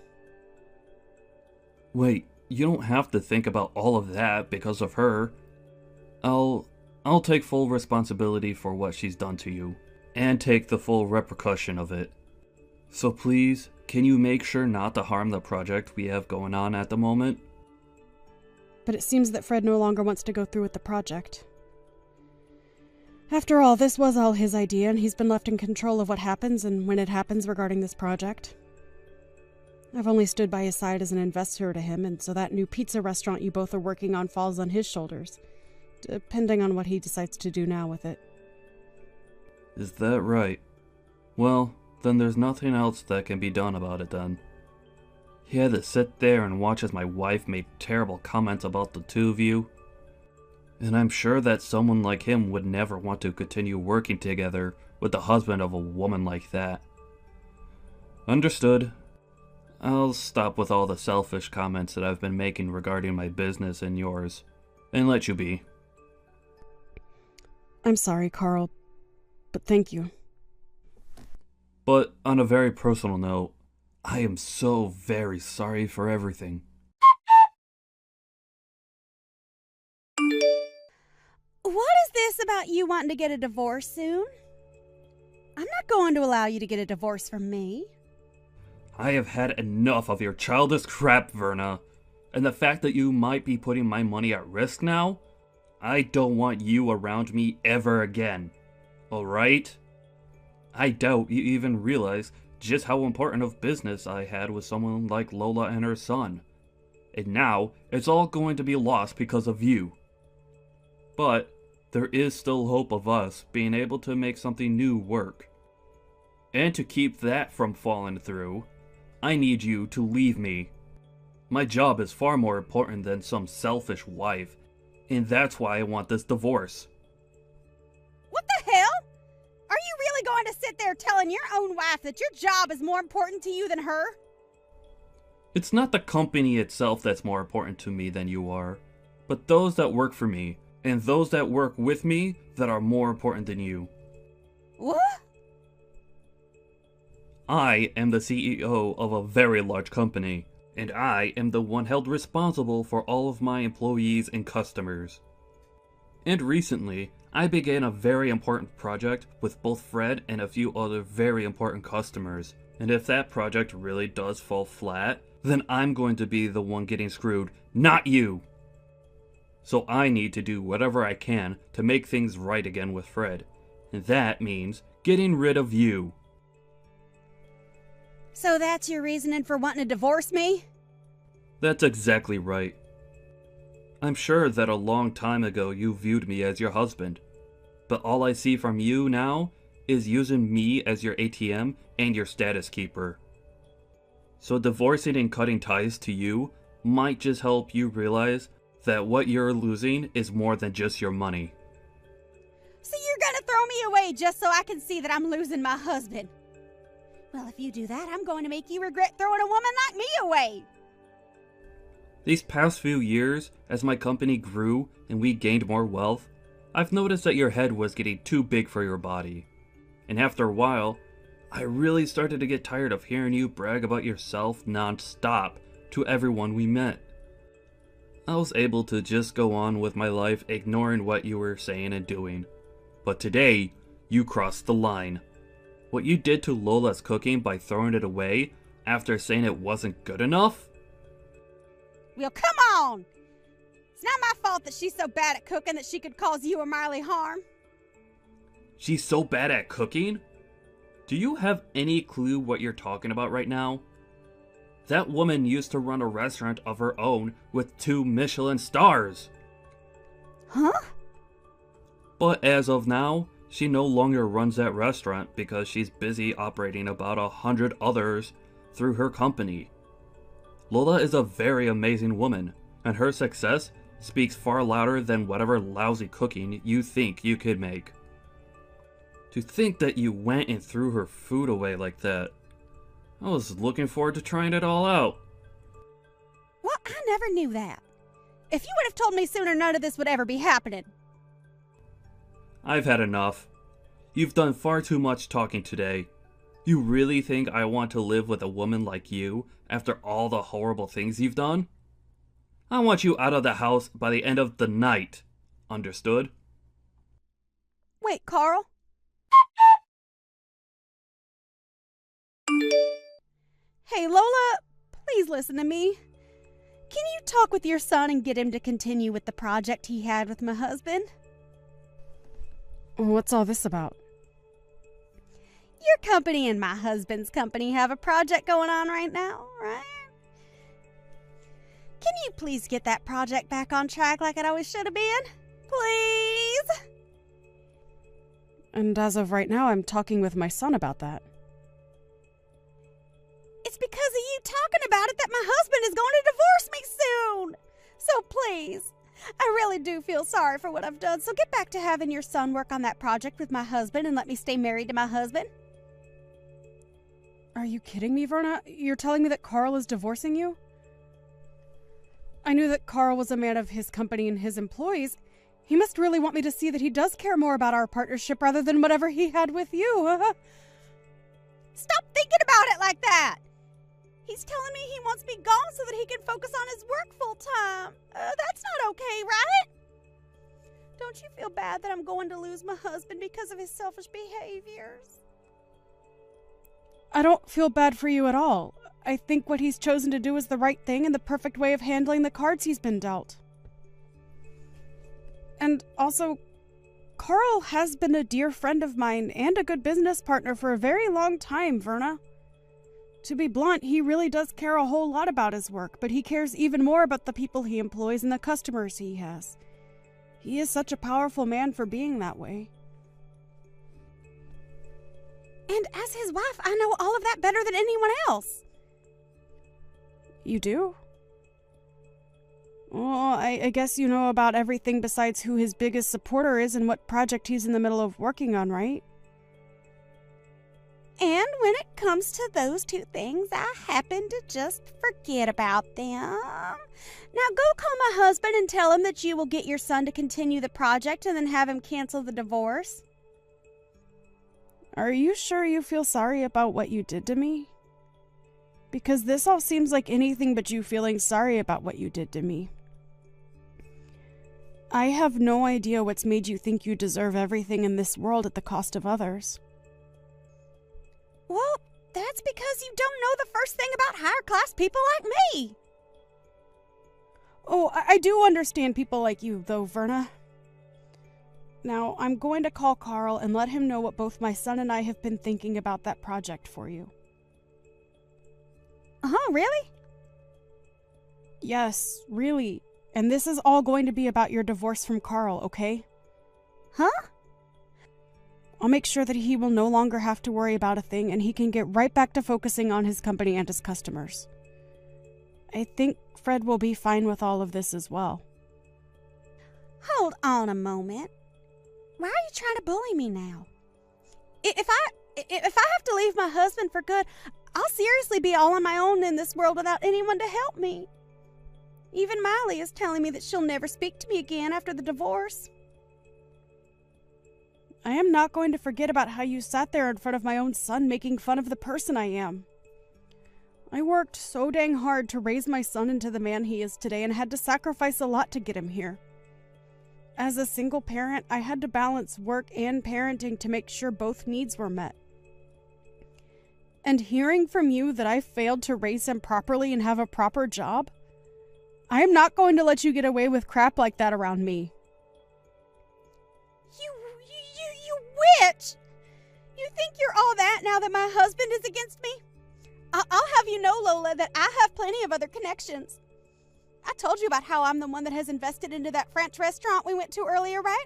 Wait, you don't have to think about all of that because of her. I'll take full responsibility for what she's done to you, and take the full repercussion of it. So please, can you make sure not to harm the project we have going on at the moment? But it seems that Fred no longer wants to go through with the project. After all, this was all his idea, and he's been left in control of what happens and when it happens regarding this project. I've only stood by his side as an investor to him, and so that new pizza restaurant you both are working on falls on his shoulders, depending on what he decides to do now with it. Is that right? Well, then there's nothing else that can be done about it then. He had to sit there and watch as my wife made terrible comments about the two of you. And I'm sure that someone like him would never want to continue working together with the husband of a woman like that. Understood. I'll stop with all the selfish comments that I've been making regarding my business and yours, and let you be. I'm sorry, Carl, but thank you. But on a very personal note, I am so very sorry for everything. What is this about you wanting to get a divorce soon? I'm not going to allow you to get a divorce from me. I have had enough of your childish crap, Verna. And the fact that you might be putting my money at risk now? I don't want you around me ever again. Alright? I doubt you even realize just how important of business I had with someone like Lola and her son. And now, it's all going to be lost because of you. But there is still hope of us being able to make something new work. And to keep that from falling through, I need you to leave me. My job is far more important than some selfish wife, and that's why I want this divorce. What the hell? Are you really going to sit there telling your own wife that your job is more important to you than her? It's not the company itself that's more important to me than you are, but those that work for me, and those that work with me that are more important than you. What? I am the CEO of a very large company, and I am the one held responsible for all of my employees and customers. And recently, I began a very important project with both Fred and a few other very important customers, and if that project really does fall flat, then I'm going to be the one getting screwed, not you! So I need to do whatever I can to make things right again with Fred, and that means getting rid of you. So that's your reasoning for wanting to divorce me? That's exactly right. I'm sure that a long time ago you viewed me as your husband, but all I see from you now is using me as your ATM and your status keeper. So divorcing and cutting ties to you might just help you realize that what you're losing is more than just your money. So you're gonna throw me away just so I can see that I'm losing my husband? Well, if you do that, I'm going to make you regret throwing a woman like me away. These past few years, as my company grew and we gained more wealth, I've noticed that your head was getting too big for your body. And after a while, I really started to get tired of hearing you brag about yourself non-stop to everyone we met. I was able to just go on with my life ignoring what you were saying and doing. But today, you crossed the line. What you did to Lola's cooking by throwing it away after saying it wasn't good enough? Well, come on! It's not my fault that she's so bad at cooking that she could cause you or Miley harm. She's so bad at cooking? Do you have any clue what you're talking about right now? That woman used to run a restaurant of her own with 2 Michelin stars. Huh? But as of now, she no longer runs that restaurant because she's busy operating about 100 others through her company. Lola is a very amazing woman, and her success speaks far louder than whatever lousy cooking you think you could make. To think that you went and threw her food away like that. I was looking forward to trying it all out. Well, I never knew that. If you would have told me sooner, none of this would ever be happening. I've had enough. You've done far too much talking today. You really think I want to live with a woman like you after all the horrible things you've done? I want you out of the house by the end of the night. Understood? Wait, Carl? Hey, Lola, please listen to me. Can you talk with your son and get him to continue with the project he had with my husband? What's all this about? Your company and my husband's company have a project going on right now, right? Can you please get that project back on track like it always should have been? Please? And as of right now, I'm talking with my son about that. It's because of you talking about it that my husband is going to divorce me soon. So please, I really do feel sorry for what I've done. So get back to having your son work on that project with my husband and let me stay married to my husband. Are you kidding me, Verna? You're telling me that Carl is divorcing you? I knew that Carl was a man of his company and his employees. He must really want me to see that he does care more about our partnership rather than whatever he had with you. Stop thinking about it like that. He's telling me he wants me gone so that he can focus on his work full time. That's not okay, right? Don't you feel bad that I'm going to lose my husband because of his selfish behaviors? I don't feel bad for you at all. I think what he's chosen to do is the right thing and the perfect way of handling the cards he's been dealt. And also, Carl has been a dear friend of mine and a good business partner for a very long time, Verna. To be blunt, he really does care a whole lot about his work, but he cares even more about the people he employs and the customers he has. He is such a powerful man for being that way. And as his wife, I know all of that better than anyone else. You do? Well, I guess you know about everything besides who his biggest supporter is and what project he's in the middle of working on, right? And when it comes to those two things, I happen to just forget about them. Now go call my husband and tell him that you will get your son to continue the project and then have him cancel the divorce. Are you sure you feel sorry about what you did to me? Because this all seems like anything but you feeling sorry about what you did to me. I have no idea what's made you think you deserve everything in this world at the cost of others. Well, that's because you don't know the first thing about higher class people like me. Oh, I do understand people like you, though, Verna. Now, I'm going to call Carl and let him know what both my son and I have been thinking about that project for you. Really? Yes, really. And this is all going to be about your divorce from Carl, okay? Huh? I'll make sure that he will no longer have to worry about a thing and he can get right back to focusing on his company and his customers. I think Fred will be fine with all of this as well. Hold on a moment. Why are you trying to bully me now? If I have to leave my husband for good, I'll seriously be all on my own in this world without anyone to help me. Even Miley is telling me that she'll never speak to me again after the divorce. I am not going to forget about how you sat there in front of my own son making fun of the person I am. I worked so dang hard to raise my son into the man he is today and had to sacrifice a lot to get him here. As a single parent, I had to balance work and parenting to make sure both needs were met. And hearing from you that I failed to raise him properly and have a proper job, I am not going to let you get away with crap like that around me. You witch! You think you're all that now that my husband is against me? I'll have you know, Lola, that I have plenty of other connections. I told you about how I'm the one that has invested into that French restaurant we went to earlier, right?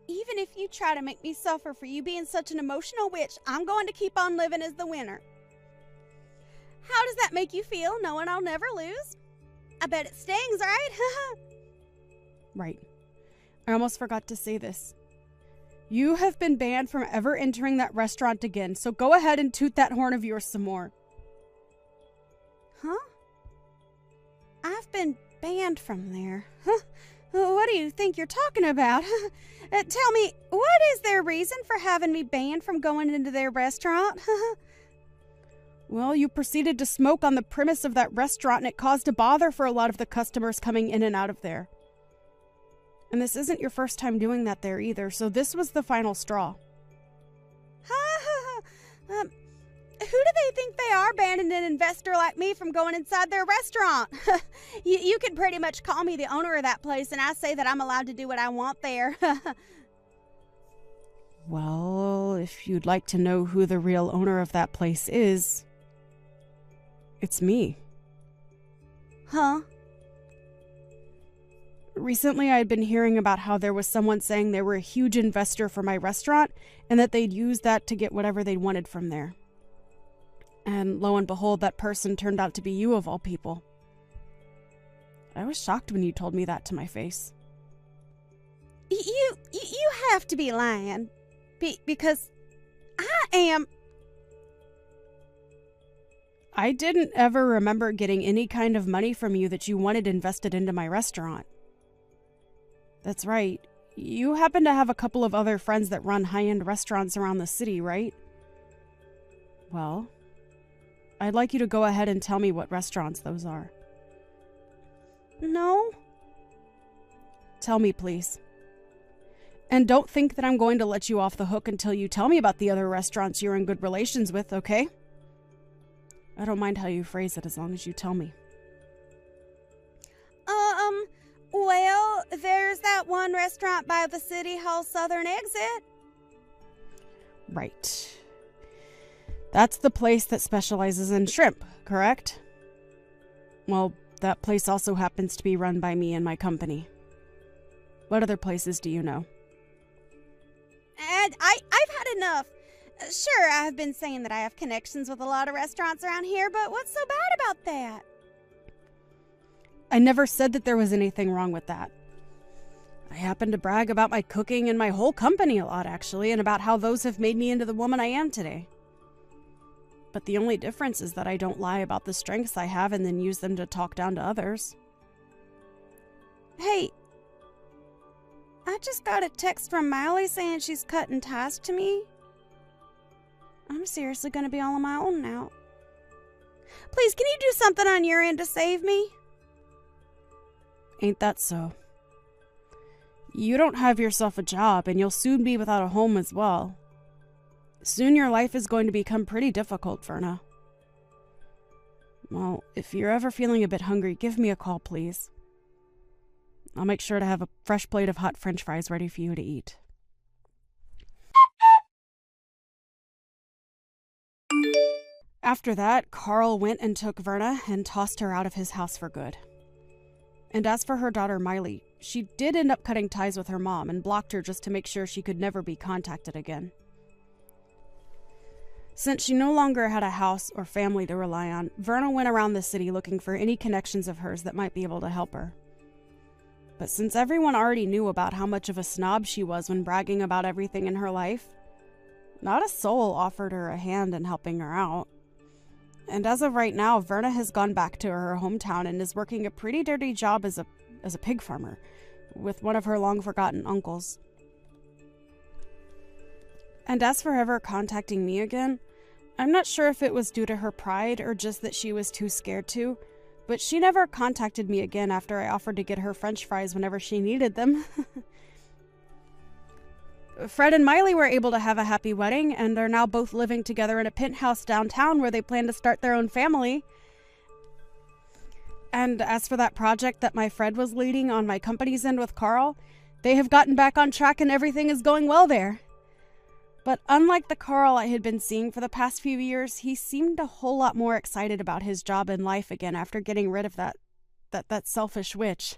Even if you try to make me suffer for you being such an emotional witch, I'm going to keep on living as the winner. How does that make you feel, knowing I'll never lose? I bet it stings, right? Right. I almost forgot to say this. You have been banned from ever entering that restaurant again, so go ahead and toot that horn of yours some more. Huh? I've been banned from there. Huh? What do you think you're talking about? Tell me, what is their reason for having me banned from going into their restaurant? Well, you proceeded to smoke on the premise of that restaurant, and it caused a bother for a lot of the customers coming in and out of there. And this isn't your first time doing that there either, so this was the final straw. Who do they think they are, banning an investor like me from going inside their restaurant? You could pretty much call me the owner of that place, and I say that I'm allowed to do what I want there. Well, if you'd like to know who the real owner of that place is, it's me. Huh? Recently, I had been hearing about how there was someone saying they were a huge investor for my restaurant and that they'd use that to get whatever they wanted from there. And lo and behold, that person turned out to be you of all people. I was shocked when you told me that to my face. You have to be lying. Because I am... I didn't ever remember getting any kind of money from you that you wanted invested into my restaurant. That's right. You happen to have a couple of other friends that run high-end restaurants around the city, right? Well, I'd like you to go ahead and tell me what restaurants those are. No. Tell me, please. And don't think that I'm going to let you off the hook until you tell me about the other restaurants you're in good relations with, okay? I don't mind how you phrase it as long as you tell me. Well, there's that one restaurant by the City Hall southern exit. Right. That's the place that specializes in shrimp, correct? Well, that place also happens to be run by me and my company. What other places do you know? And I've had enough. Sure, I've been saying that I have connections with a lot of restaurants around here, but what's so bad about that? I never said that there was anything wrong with that. I happen to brag about my cooking and my whole company a lot, actually, and about how those have made me into the woman I am today. But the only difference is that I don't lie about the strengths I have and then use them to talk down to others. Hey, I just got a text from Miley saying she's cutting ties to me. I'm seriously going to be all on my own now. Please, can you do something on your end to save me? Ain't that so? You don't have yourself a job, and you'll soon be without a home as well. Soon your life is going to become pretty difficult, Verna. Well, if you're ever feeling a bit hungry, give me a call, please. I'll make sure to have a fresh plate of hot French fries ready for you to eat. After that, Carl went and took Verna and tossed her out of his house for good. And as for her daughter Miley, she did end up cutting ties with her mom and blocked her just to make sure she could never be contacted again. Since she no longer had a house or family to rely on, Verna went around the city looking for any connections of hers that might be able to help her. But since everyone already knew about how much of a snob she was when bragging about everything in her life, not a soul offered her a hand in helping her out. And as of right now, Verna has gone back to her hometown and is working a pretty dirty job as a pig farmer with one of her long-forgotten uncles. And as for ever contacting me again, I'm not sure if it was due to her pride or just that she was too scared to, but she never contacted me again after I offered to get her French fries whenever she needed them. Fred and Miley were able to have a happy wedding and are now both living together in a penthouse downtown where they plan to start their own family. And as for that project that my Fred was leading on my company's end with Carl, they have gotten back on track and everything is going well there. But unlike the Carl I had been seeing for the past few years, he seemed a whole lot more excited about his job in life again after getting rid of that selfish witch.